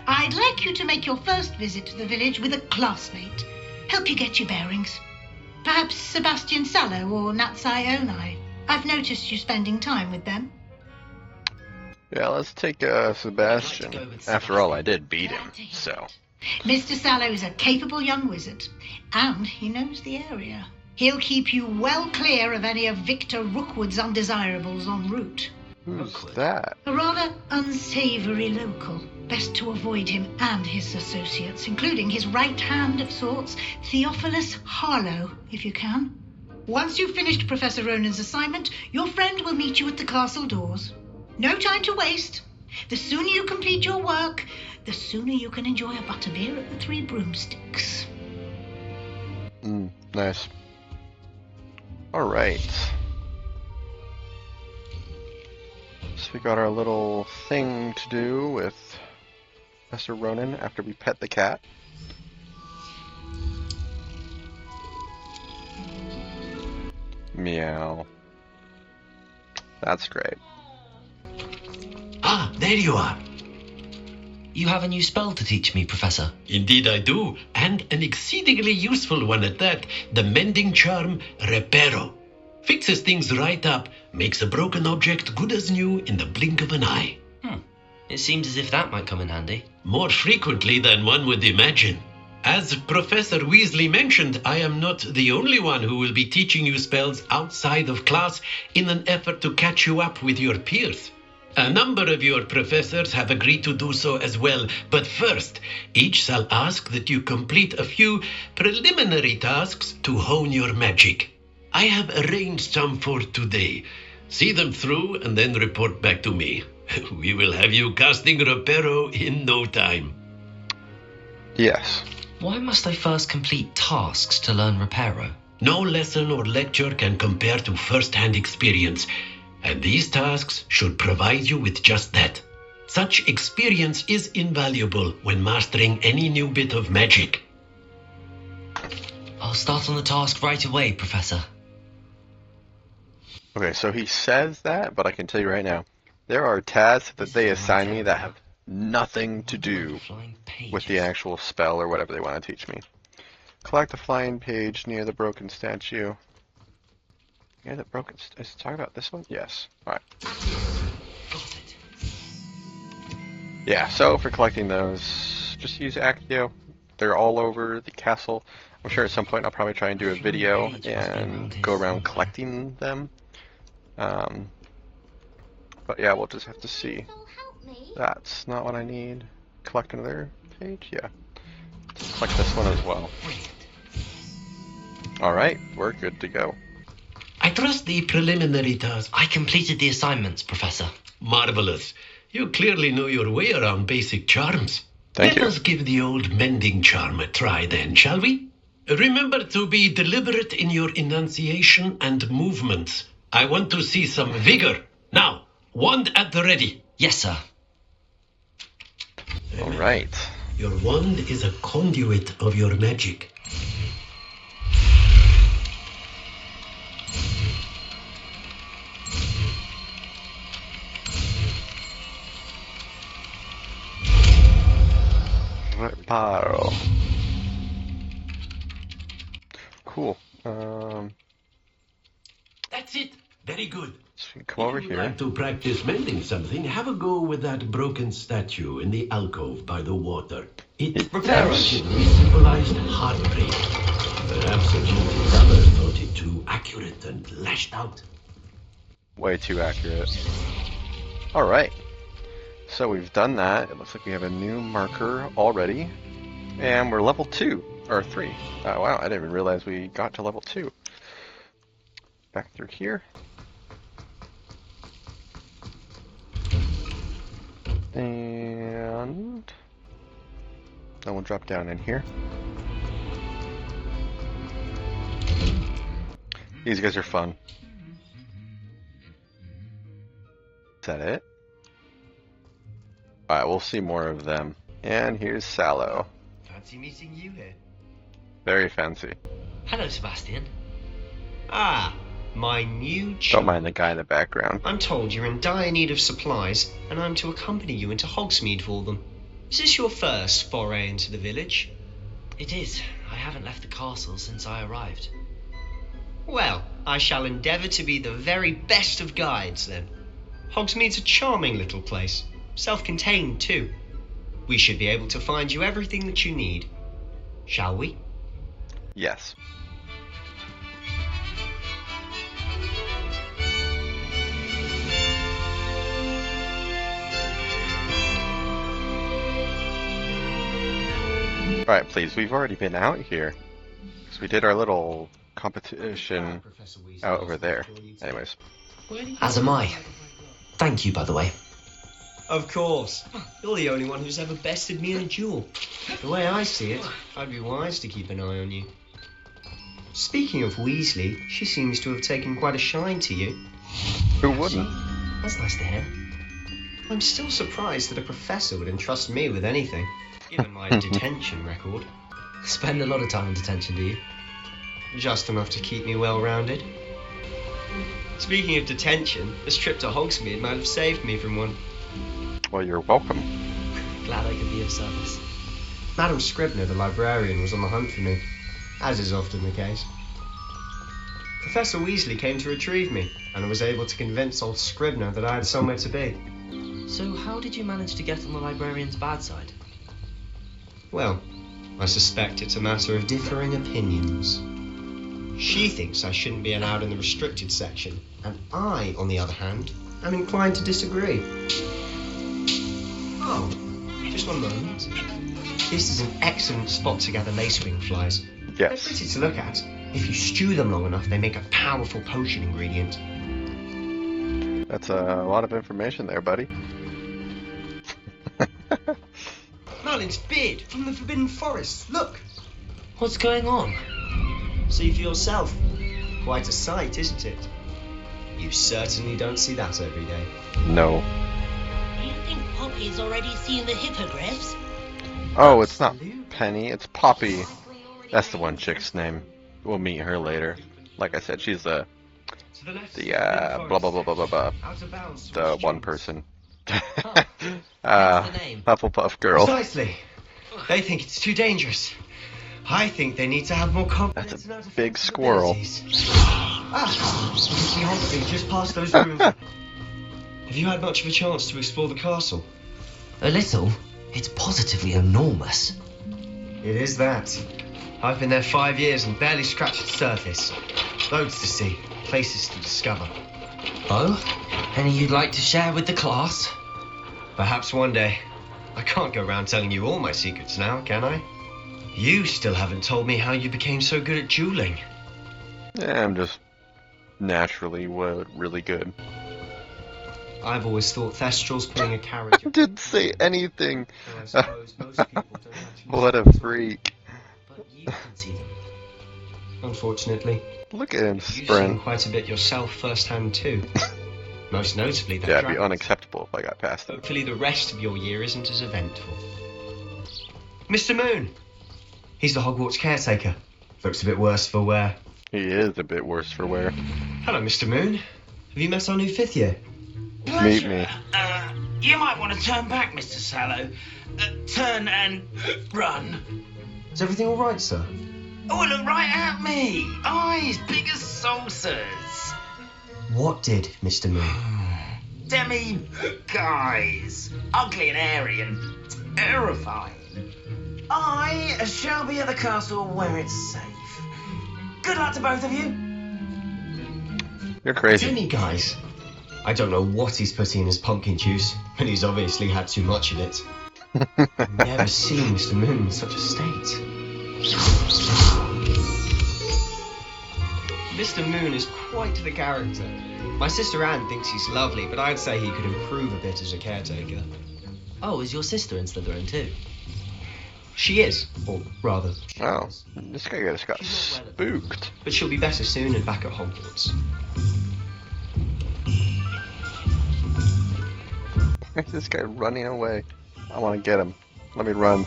I'd like you to make your first visit to the village with a classmate. Help you get your bearings. Perhaps Sebastian Sallow or Natsai Onai. I've noticed you spending time with them. Yeah, let's take Sebastian. After all, I did beat him, so. Mr. Sallow is a capable young wizard, and he knows the area. He'll keep you well clear of any of Victor Rookwood's undesirables en route. Who's that? A rather unsavoury local. Best to avoid him and his associates, including his right hand of sorts, Theophilus Harlow, if you can. Once you've finished Professor Ronan's assignment, your friend will meet you at the castle doors. No time to waste. The sooner you complete your work, the sooner you can enjoy a butterbeer at the Three Broomsticks. Nice. Alright. So we got our little thing to do with Professor Ronan after we pet the cat. Meow. That's great. Ah, there you are. You have a new spell to teach me, Professor. Indeed I do, and an exceedingly useful one at that. The mending charm Reparo. Fixes things right up, makes a broken object good as new in the blink of an eye. It seems as if that might come in handy. More frequently than one would imagine. As Professor Weasley mentioned, I am not the only one who will be teaching you spells outside of class in an effort to catch you up with your peers. A number of your professors have agreed to do so as well, but first, each shall ask that you complete a few preliminary tasks to hone your magic. I have arranged some for today. See them through and then report back to me. We will have you casting Reparo in no time. Yes. Why must I first complete tasks to learn Reparo? No lesson or lecture can compare to first-hand experience, and these tasks should provide you with just that. Such experience is invaluable when mastering any new bit of magic. I'll start on the task right away, Professor. Okay, so he says that, but I can tell you right now, there are tasks that they assign me that have nothing to do with the actual spell or whatever they want to teach me. Collect the flying page near the broken statue. Near the broken... Is it talking about this one? Yes. Alright. Yeah, so for collecting those, just use Accio. They're all over the castle. I'm sure at some point I'll probably try and do a video and go around collecting them. But yeah, we'll just have to see. That's not what I need. Collect another page? Yeah. Let's collect this one as well. Alright, we're good to go. I trust the preliminary task. I completed the assignments, Professor. Marvelous. You clearly know your way around basic charms. Thank you. Let us give the old mending charm a try then, shall we? Remember to be deliberate in your enunciation and movements. I want to see some vigor. Now, wand at the ready. Yes, sir. Alright. Your wand is a conduit of your magic. Reparo. Cool. That's it. Very good. So we can come over If you'd here. like to practice mending something, have a go with that broken statue in the alcove by the water. It apparently symbolized heartbreak. Perhaps a guilty lover thought it too accurate and lashed out. Way too accurate. Alright. So we've done that. It looks like we have a new marker already. And we're level 2. Or 3. Oh wow, I didn't even realize we got to level 2. Back through here. And then we'll drop down in here. These guys are fun. Is that it? Alright, we'll see more of them. And here's Sallow. Fancy meeting you here. Very fancy. Hello, Sebastian. Ah, my new chum. Don't mind the guy in the background. I'm told you're in dire need of supplies, and I'm to accompany you into Hogsmeade for them. Is this your first foray into the village? It is. I haven't left the castle since I arrived. Well, I shall endeavour to be the very best of guides, then. Hogsmeade's a charming little place. Self-contained, too. We should be able to find you everything that you need. Shall we? Yes. Alright, please, we've already been out here. So we did our little competition out over there. Anyways. As am I. Thank you, by the way. Of course. You're the only one who's ever bested me in a duel. The way I see it, I'd be wise to keep an eye on you. Speaking of Weasley, she seems to have taken quite a shine to you. Who wouldn't? That's nice to hear. I'm still surprised that a professor would entrust me with anything, given my detention record. Spend a lot of time in detention, do you? Just enough to keep me well-rounded. Speaking of detention, this trip to Hogsmeade might have saved me from one. Well, you're welcome. Glad I could be of service. Madam Scribner, the librarian, was on the hunt for me, as is often the case. Professor Weasley came to retrieve me, and was able to convince old Scribner that I had somewhere to be. So how did you manage to get on the librarian's bad side? Well, I suspect it's a matter of differing opinions. She thinks I shouldn't be allowed in the restricted section, and I, on the other hand, am inclined to disagree. Oh, just one moment. This is an excellent spot to gather lacewing flies. Yes. They're pretty to look at. If you stew them long enough, they make a powerful potion ingredient. That's a lot of information there, buddy. Merlin's beard from the Forbidden Forest. Look. What's going on? See for yourself. Quite a sight, isn't it? You certainly don't see that every day. No. Do you think Poppy's already seen the hippogriffs? Oh, it's not Penny, it's Poppy. That's the one chick's name. We'll meet her later. Like I said, she's the blah blah blah blah blah blah. The one person. Hufflepuff girl. Precisely. They think it's too dangerous. I think they need to have more confidence. That's a big squirrel. The Humphrey just past those rooms. Have you had much of a chance to explore the castle? A little. It's positively enormous. It is that. I've been there 5 years and barely scratched the surface. Loads to see, places to discover. Oh? Any you'd like to share with the class? Perhaps one day. I can't go around telling you all my secrets now, can I? You still haven't told me how you became so good at dueling. Yeah, I'm just naturally really good. I've always thought Thestral's playing a carriage. I didn't say anything. I suppose most people don't actually What a freak. But you can see them. Unfortunately. Look at him You've seen sprint. quite a bit yourself firsthand too. Most notably that Yeah, it'd be dragon. unacceptable if I got past it. Hopefully the rest of your year isn't as eventful. Mr. Moon! He's the Hogwarts caretaker. Looks a bit worse for wear. He is a bit worse for wear. Hello, Mr. Moon. Have you met our new 5th year? Meet me. You might want to turn back, Mr. Sallow. Turn and run. Is everything all right, sir? Oh, look right at me. Eyes big as saucers. What did Mr. Moon? Demi guys. Ugly and hairy and terrifying. I shall be at the castle where it's safe. Good luck to both of you. You're crazy. Demi guys. I don't know what he's putting in his pumpkin juice, but he's obviously had too much of it. I've never seen Mr. Moon in such a state. Mr. Moon is quite the character. My sister Anne thinks he's lovely, but I'd say he could improve a bit as a caretaker. Oh, is your sister in Slytherin too? She is, or rather... Oh, this guy just got spooked. But she'll be better soon and back at Hogwarts. Why is this guy running away? I want to get him. Let me run.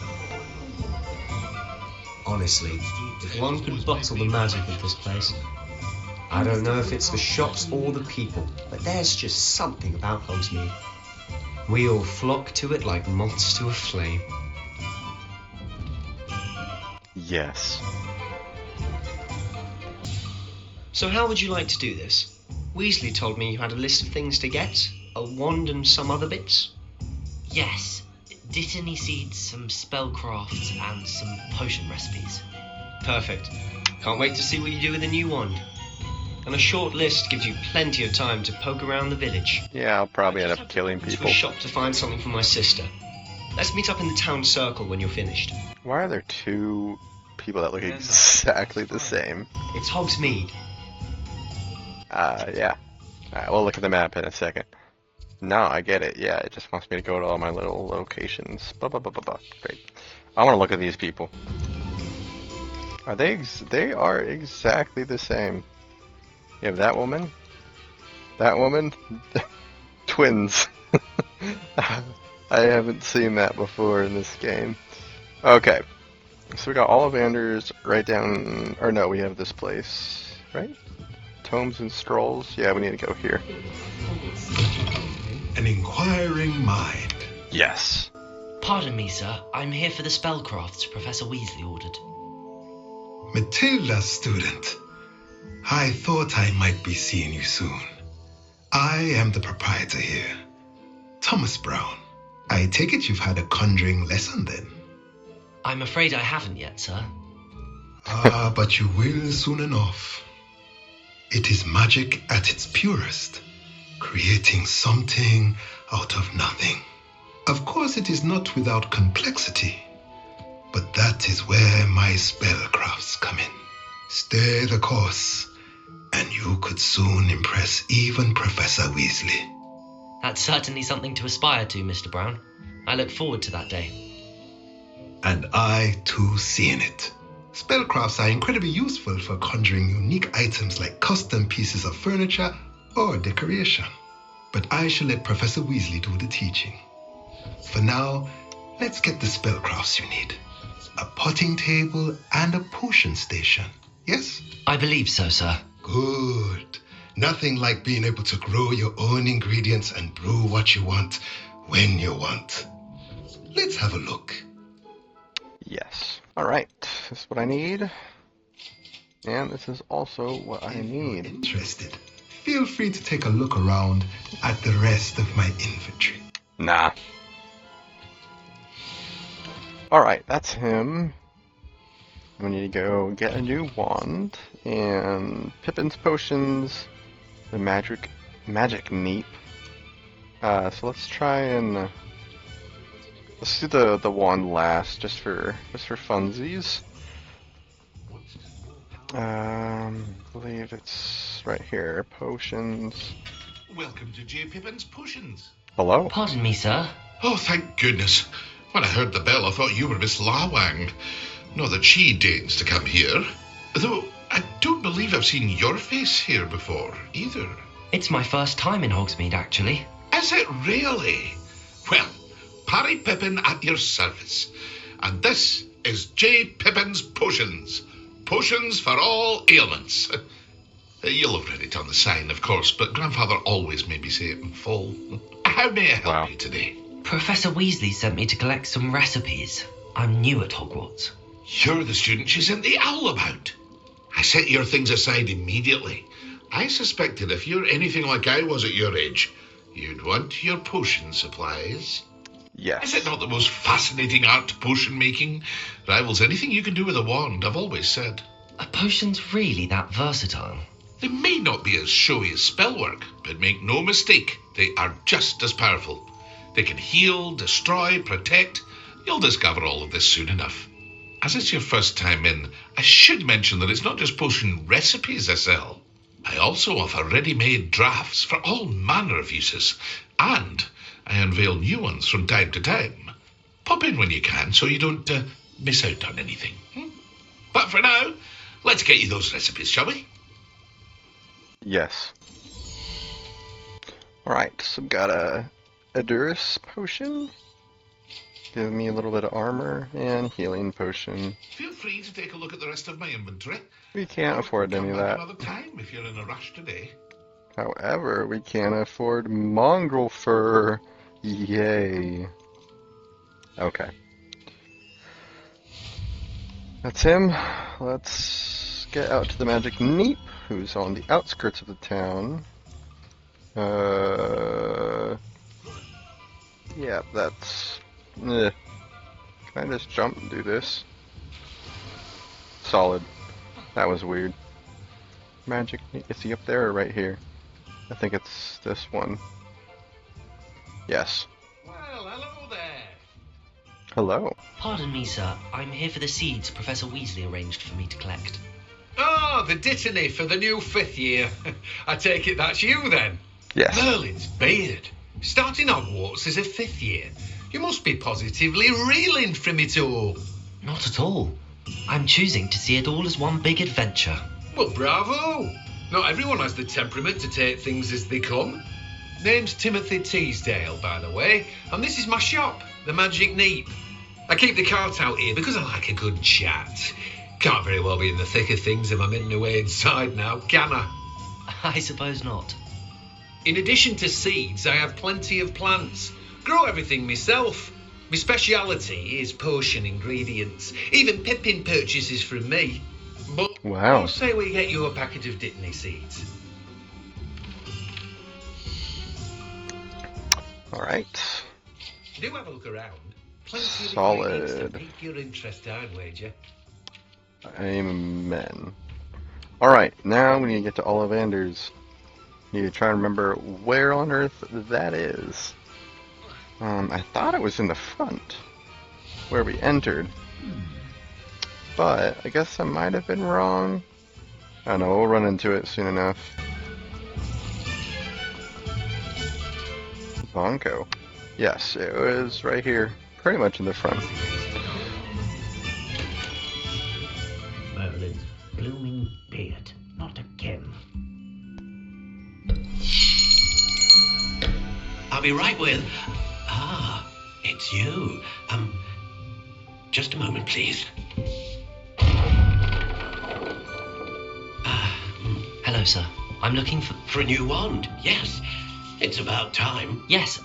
Honestly, if one could bottle the magic of this place. I don't know if it's the shops or the people, but there's just something about Hogsmeade. We all flock to it like moths to a flame. Yes. So how would you like to do this? Weasley told me you had a list of things to get, a wand and some other bits. Yes. Dittany seeds, some spellcraft, and some potion recipes. Perfect. Can't wait to see what you do with the new wand. And a short list gives you plenty of time to poke around the village. Yeah, I'll probably end up killing To a people. shop to find something for my sister. Let's meet up in the town circle when you're finished. Why are there two people that look exactly the same? It's Hogsmeade. Yeah. Alright, we'll look at the map in a second. No, I get it. Yeah, it just wants me to go to all my little locations. Great. I want to look at these people. Are they? They are exactly the same. You have that woman. That woman. Twins. I haven't seen that before in this game. Okay. So we got Ollivanders right down. Or no, we have this place, right? Tomes and Strolls. Yeah, we need to go here. An inquiring mind. Yes. Pardon me, sir. I'm here for the spellcrafts Professor Weasley ordered. Matilda, student. I thought I might be seeing you soon. I am the proprietor here, Thomas Brown. I take it you've had a conjuring lesson then? I'm afraid I haven't yet, sir. But you will soon enough. It is magic at its purest, creating something out of nothing. Of course, it is not without complexity, but that is where my spellcrafts come in. Stay the course, and you could soon impress even Professor Weasley. That's certainly something to aspire to, Mr. Brown. I look forward to that day. And I too see in it. Spellcrafts are incredibly useful for conjuring unique items like custom pieces of furniture or decoration. But I shall let Professor Weasley do the teaching. For now, let's get the spellcrafts you need. A potting table and a potion station, yes? I believe so, sir. Good. Nothing like being able to grow your own ingredients and brew what you want when you want. Let's have a look. Yes. Alright, this is what I need. And this is also what I need. Interested? Feel free to take a look around at the rest of my inventory. Nah. Alright, that's him. We need to go get a new wand. And Pippin's potions. The magic neep. So let's try and let's do the wand last, just for funsies. I believe it's right here. Potions. Welcome to J. Pippin's Potions. Hello. Pardon me, sir. Oh, thank goodness. When I heard the bell, I thought you were Miss Lawang. Not that she deigns to come here. Though I don't believe I've seen your face here before, either. It's my first time in Hogsmeade, actually. Is it really? Well, Parry Pippin at your service. And this is J. Pippin's Potions. Potions for all ailments. You'll have read it on the sign, of course, but Grandfather always made me say it in full. How may I help you today? Professor Weasley sent me to collect some recipes. I'm new at Hogwarts. You're the student she sent the owl about. I set your things aside immediately. I suspected if you're anything like I was at your age, you'd want your potion supplies. Yes. Is it not the most fascinating art, potion making? Rivals anything you can do with a wand, I've always said. Are potions really that versatile? They may not be as showy as spellwork, but make no mistake, they are just as powerful. They can heal, destroy, protect. You'll discover all of this soon enough. As it's your first time in, I should mention that it's not just potion recipes I sell. I also offer ready-made drafts for all manner of uses, and I unveil new ones from time to time. Pop in when you can so you don't miss out on anything. But for now, let's get you those recipes, shall we? Yes. Alright, so got a Edurus potion. Give me a little bit of armor and healing potion. Feel free to take a look at the rest of my inventory. We can't afford any of that. Another time if you're in a rush today. However, we can't afford mongrel fur. Yay. Okay. That's him. Let's get out to the Magic Neep, who's on the outskirts of the town. Yeah, that's... Can I just jump and do this? Solid. That was weird. Magic Neep. Is he up there or right here? I think it's this one. Yes. Well, hello there. Hello. Pardon me, sir. I'm here for the seeds Professor Weasley arranged for me to collect. Oh, the dittany for the new 5th year. I take it that's you then? Yes. Merlin's beard. Starting Hogwarts as a 5th year. You must be positively reeling from it all. Not at all. I'm choosing to see it all as one big adventure. Well, bravo. Not everyone has the temperament to take things as they come. Name's Timothy Teasdale, by the way, and this is my shop, the Magic Neep. I keep the cart out here because I like a good chat. Can't very well be in the thick of things if I'm in the way inside now, can I? I suppose not. In addition to seeds, I have plenty of plants. Grow everything myself. My speciality is potion ingredients. Even Pippin purchases from me. But wow. I'll say we get you a packet of Dittany seeds. Alright. Do have a look around. Plenty Solid. of ingredients to pique your interest, I'd wager. Amen. Alright, now we need to get to Ollivander's. Need to try and remember where on earth that is. I thought it was in the front, where we entered. But I guess I might have been wrong. I don't know, we'll run into it soon enough. Bonko. Yes, it was right here, pretty much in the front. Merlin's blooming beard. Not again. I'll be right with... Ah, it's you. Just a moment, please. Hello, sir. I'm looking for... For a new wand, yes. It's about time. Yes,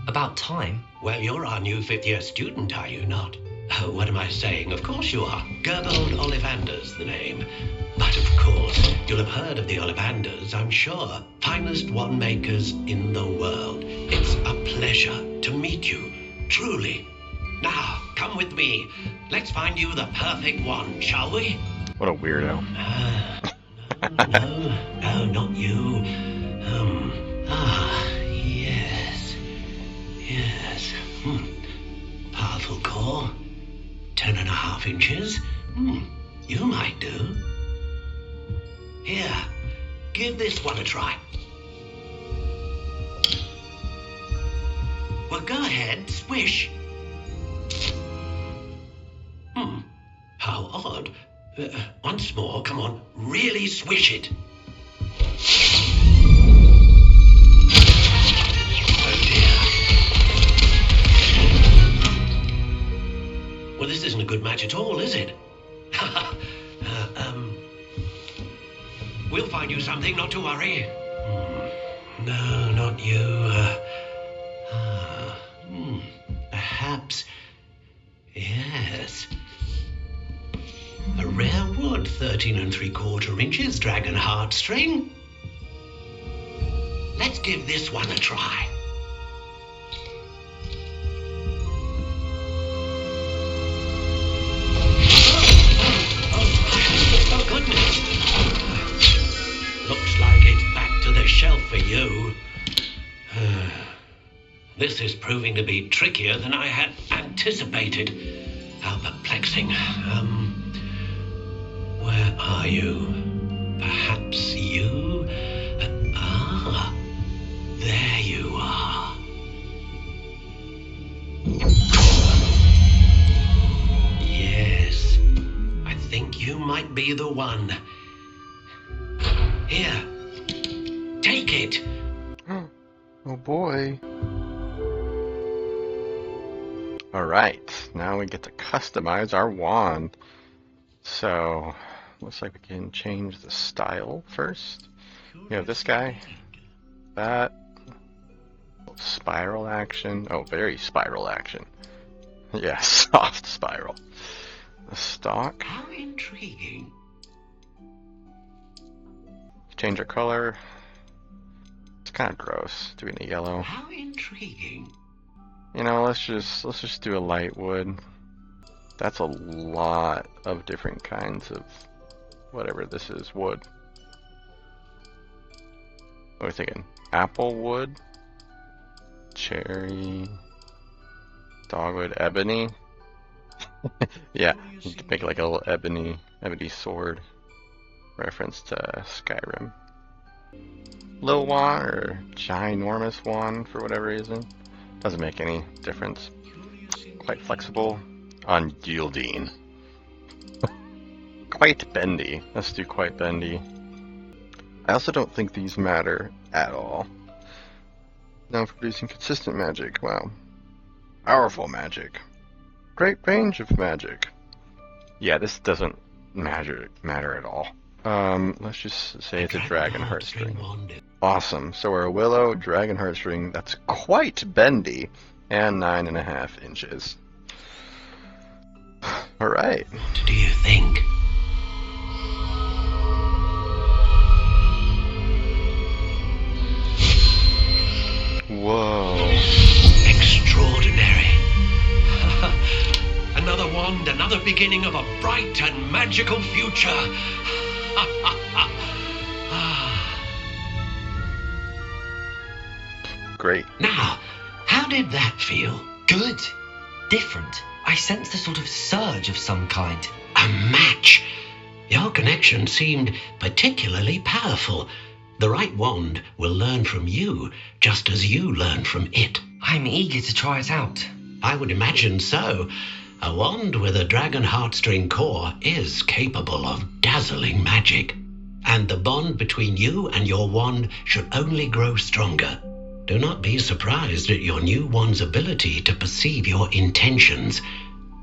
about time? Well, you're our new fifth-year student, are you not? Oh, what am I saying? Of course you are. Gerbold Ollivander's the name. But of course, you'll have heard of the Ollivanders, I'm sure. Finest wand makers in the world. It's a pleasure to meet you, truly. Now, come with me. Let's find you the perfect wand, shall we? What a weirdo. No, not you. Yes. Powerful core. 10.5 inches. You might do. Here, give this one a try. Well, go ahead, swish. How odd. Once more, come on, really swish it. Oh dear. Well, this isn't a good match at all, is it? We'll find you something, not to worry. No, not you. Perhaps. Yes. A rare wood, 13 3/4 inches, dragon heartstring. Let's give this one a try. Oh, goodness. Looks like it's back to the shelf for you. This is proving to be trickier than I had anticipated. How perplexing. Where are you? Perhaps you? There you are. Yes, I think you might be the one. Here, take it. Oh boy. Alright, now we get to customize our wand. So, looks like we can change the style first. You have this guy, that, spiral action, oh, very spiral action. Yeah, soft spiral. The stalk. How intriguing. Change our color. It's kind of gross, doing a yellow. How intriguing. You know, let's just do a light wood. That's a lot of different kinds of whatever this is, wood. What are we thinking? Apple wood? Cherry? Dogwood? Ebony? Yeah, you could make like a little ebony sword. Reference to Skyrim. Little wand or ginormous wand for whatever reason. Doesn't make any difference. Quite flexible. Unyielding. Quite bendy. Let's do quite bendy. I also don't think these matter at all. Now for producing consistent magic. Wow. Powerful magic. Great range of magic. Yeah, this doesn't matter at all. Let's just say it's a dragon heartstring. Awesome. So we're a willow dragon heartstring that's quite bendy and 9.5 inches. Alright. What do you think? Whoa. Extraordinary. Another wand, another beginning of a bright and magical future. Great. Now, how did that feel? Good. Different. I sensed a sort of surge of some kind. A match. Your connection seemed particularly powerful. The right wand will learn from you, just as you learn from it. I'm eager to try it out. I would imagine so. A wand with a dragon heartstring core is capable of dazzling magic, and the bond between you and your wand should only grow stronger. Do not be surprised at your new wand's ability to perceive your intentions,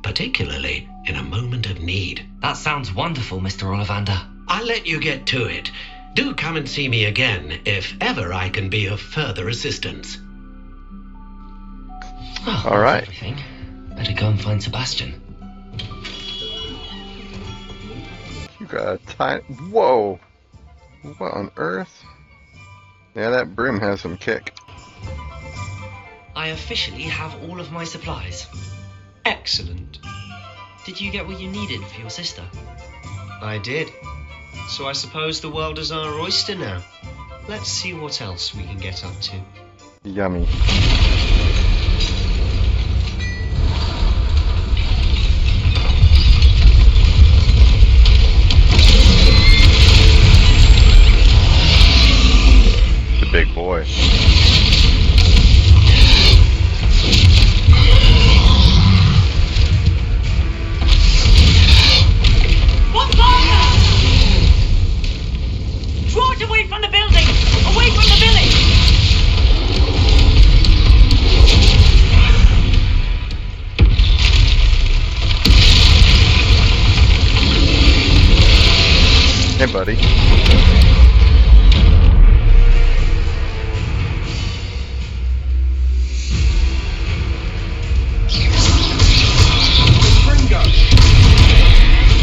particularly in a moment of need. That sounds wonderful, Mr. Ollivander. I'll let you get to it. Do come and see me again if ever I can be of further assistance. Oh, All right. Everything. Better go and find Sebastian. You got a tiny... Whoa! What on earth? Yeah, that broom has some kick. I officially have all of my supplies. Excellent. Did you get what you needed for your sister? I did. So I suppose the world is our oyster now. Let's see what else we can get up to. Yummy. The big boy. What's fire? Draw it away from the building! Away from the village! Hey, buddy.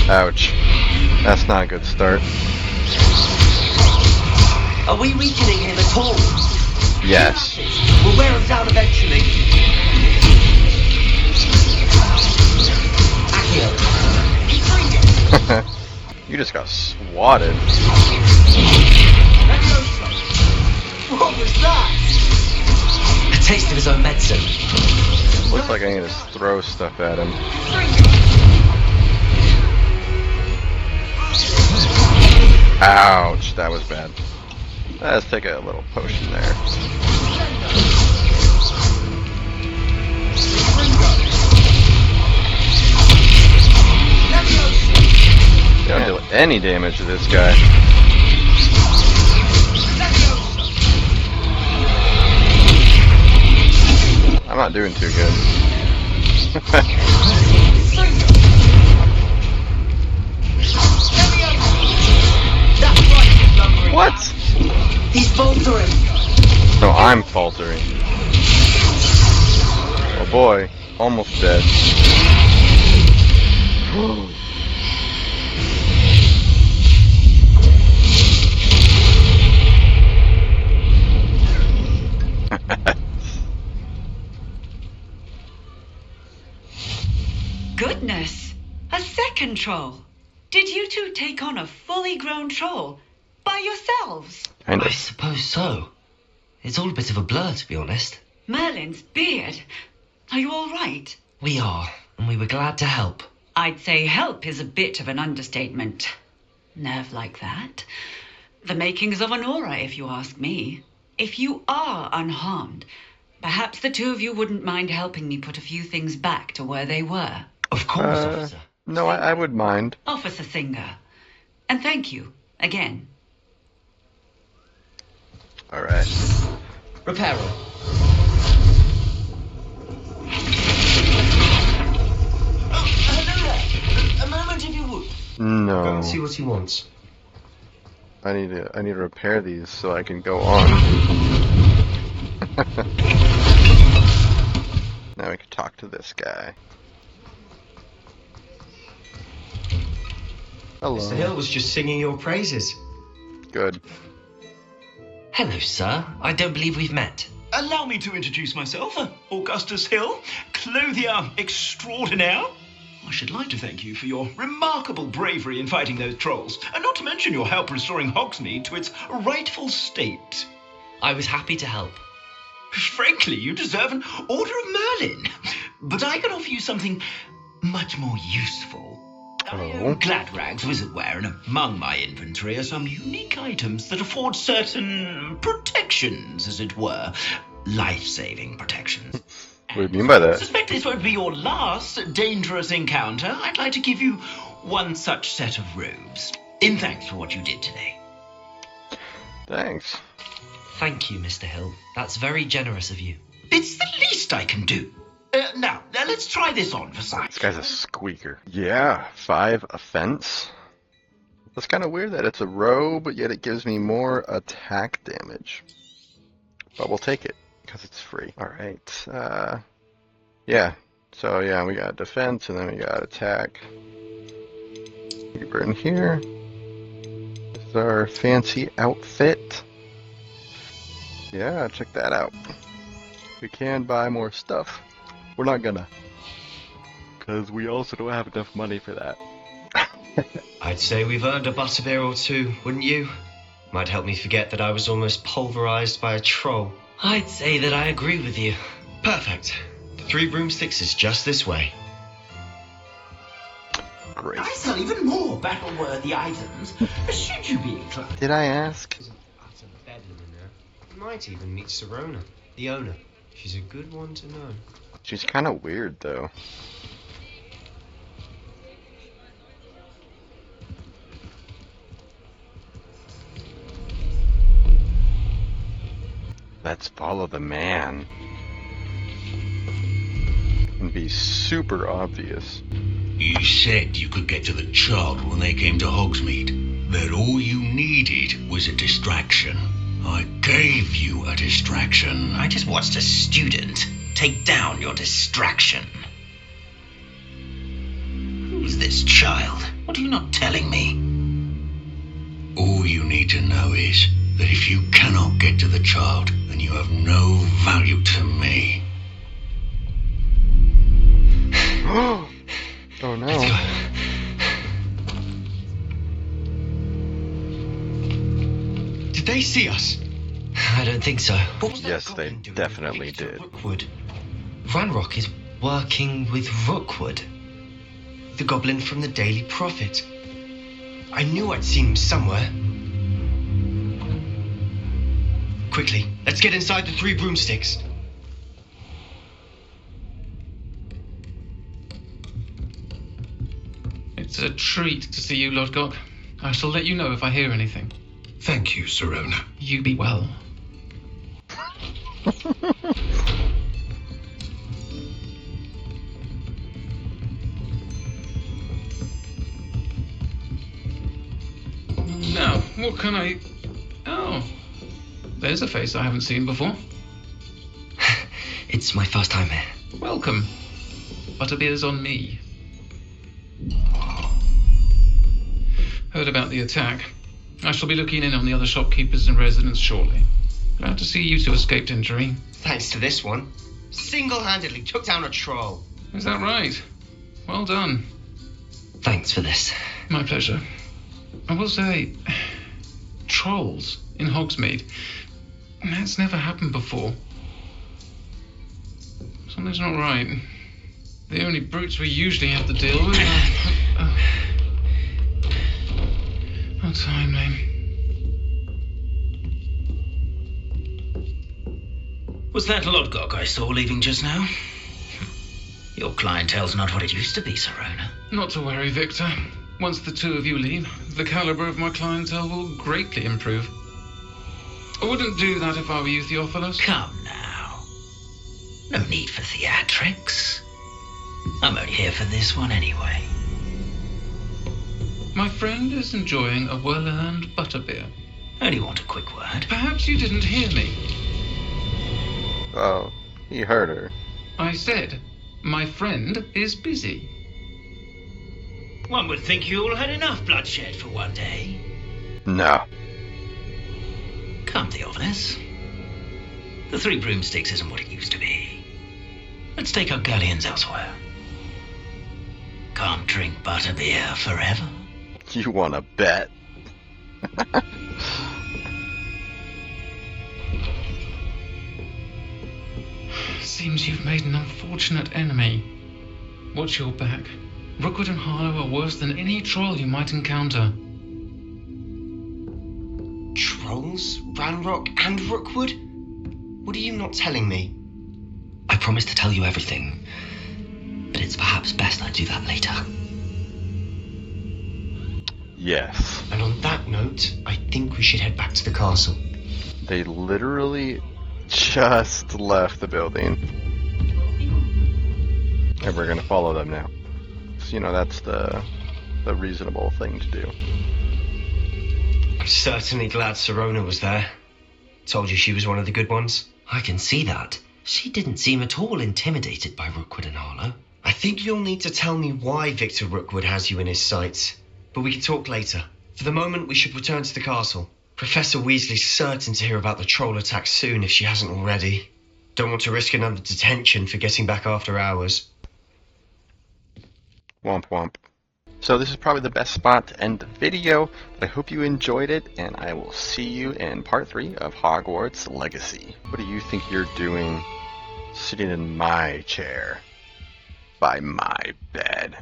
Ouch. That's not a good start. Are we weakening him at all? Yes. We'll wear him down eventually. Accio. You just got swatted. What was that? A taste of his own medicine. Looks like I need to throw stuff at him. Ouch, that was bad. Let's take a little potion there. You don't do any damage to this guy. I'm not doing too good. What? He's faltering. No, I'm faltering. Oh boy, almost dead. Goodness! A second troll! Did you two take on a fully grown troll by yourselves? I suppose so. It's all a bit of a blur, to be honest. Merlin's beard! Are you all right? We are, and we were glad to help. I'd say help is a bit of an understatement. Nerve like that. The makings of an aura, if you ask me. If you are unharmed, perhaps the two of you wouldn't mind helping me put a few things back to where they were. Of course, officer. No, I would mind. Officer Singer. And thank you, again. Alright. Reparo. Hello there. A moment if you would. No. Go and see what he wants. I need to repair these so I can go on. Now we can talk to this guy. Hello. Mr. Hill was just singing your praises. Good. Hello, sir. I don't believe we've met. Allow me to introduce myself, Augustus Hill, clothier extraordinaire. I should like to thank you for your remarkable bravery in fighting those trolls, and not to mention your help restoring Hogsmeade to its rightful state. I was happy to help. Frankly, you deserve an Order of Merlin, but I can offer you something much more useful. Glad rags wizardware, and among my inventory are some unique items that afford certain protections, as it were. Life-saving protections. What do you mean by that? Suspect this won't be your last dangerous encounter. I'd like to give you one such set of robes. In thanks for what you did today. Thanks. Thank you, Mr. Hill. That's very generous of you. It's the least I can do. Now, let's try this on for size. This guy's a squeaker. Yeah, 5 offense. That's kind of weird that it's a robe, but yet it gives me more attack damage. But we'll take it, because it's free. Alright, yeah. So, yeah, we got defense, and then we got attack. Keep her in here. This is our fancy outfit. Yeah, check that out. We can buy more stuff. We're not gonna. Because we also don't have enough money for that. I'd say we've earned a butterbeer or two, wouldn't you? Might help me forget that I was almost pulverized by a troll. I'd say that I agree with you. Perfect. The 3 broomsticks is just this way. Great. I sell even more battle-worthy items. Should you be inclined? Did I ask? You might even meet Serona, the owner. She's a good one to know. She's kind of weird, though. Let's follow the man. And be super obvious. You said you could get to the child when they came to Hogsmeade. That all you needed was a distraction. I gave you a distraction. I just watched a student take down your distraction. Who's this child? What are you not telling me? All you need to know is that if you cannot get to the child, then you have no value to me. Oh no. Did they see us? I don't think so. Yes, they definitely did. Rookwood. Ranrock is working with Rookwood. The goblin from the Daily Prophet. I knew I'd seen him somewhere. Quickly, let's get inside the 3 broomsticks. It's a treat to see you, Lodgok. I shall let you know if I hear anything. Thank you, Serona. You be well. Now, what can I... Oh, there's a face I haven't seen before. It's my first time here. Welcome. Butterbeer's on me. Heard about the attack. I shall be looking in on the other shopkeepers and residents shortly. Glad to see you two escaped injury. Thanks to this one. Single-handedly took down a troll. Is that right? Well done. Thanks for this. My pleasure. I will say, trolls in Hogsmeade. That's never happened before. Something's not right. The only brutes we usually have to deal with are... How timely. Was that Lodgok I saw leaving just now? Your clientele's not what it used to be, Serona. Not to worry, Victor. Once the 2 of you leave, the caliber of my clientele will greatly improve. I wouldn't do that if I were you, Theophilus. Come now. No need for theatrics. I'm only here for this one anyway. My friend is enjoying a well-earned butterbeer. Only want a quick word. Perhaps you didn't hear me. Oh, he heard her. I said, my friend is busy. One would think you all had enough bloodshed for one day. No. Come, Theophilus. The 3 broomsticks isn't what it used to be. Let's take our galleons elsewhere. Can't drink butterbeer forever. You want to bet? Seems you've made an unfortunate enemy. Watch your back. Rookwood and Harlow are worse than any troll you might encounter. Trolls? Ranrock and Rookwood? What are you not telling me? I promise to tell you everything, but it's perhaps best I do that later. Yes. And on that note, I think we should head back to the castle. They literally just left the building. And we're going to follow them now. So, that's the reasonable thing to do. I'm certainly glad Serona was there. Told you she was one of the good ones. I can see that. She didn't seem at all intimidated by Rookwood and Harlow. I think you'll need to tell me why Victor Rookwood has you in his sights. But we can talk later. For the moment, we should return to the castle. Professor Weasley's certain to hear about the troll attack soon if she hasn't already. Don't want to risk another detention for getting back after hours. Womp womp. So this is probably the best spot to end the video, but I hope you enjoyed it, and I will see you in part 3 of Hogwarts Legacy. What do you think you're doing sitting in my chair by my bed?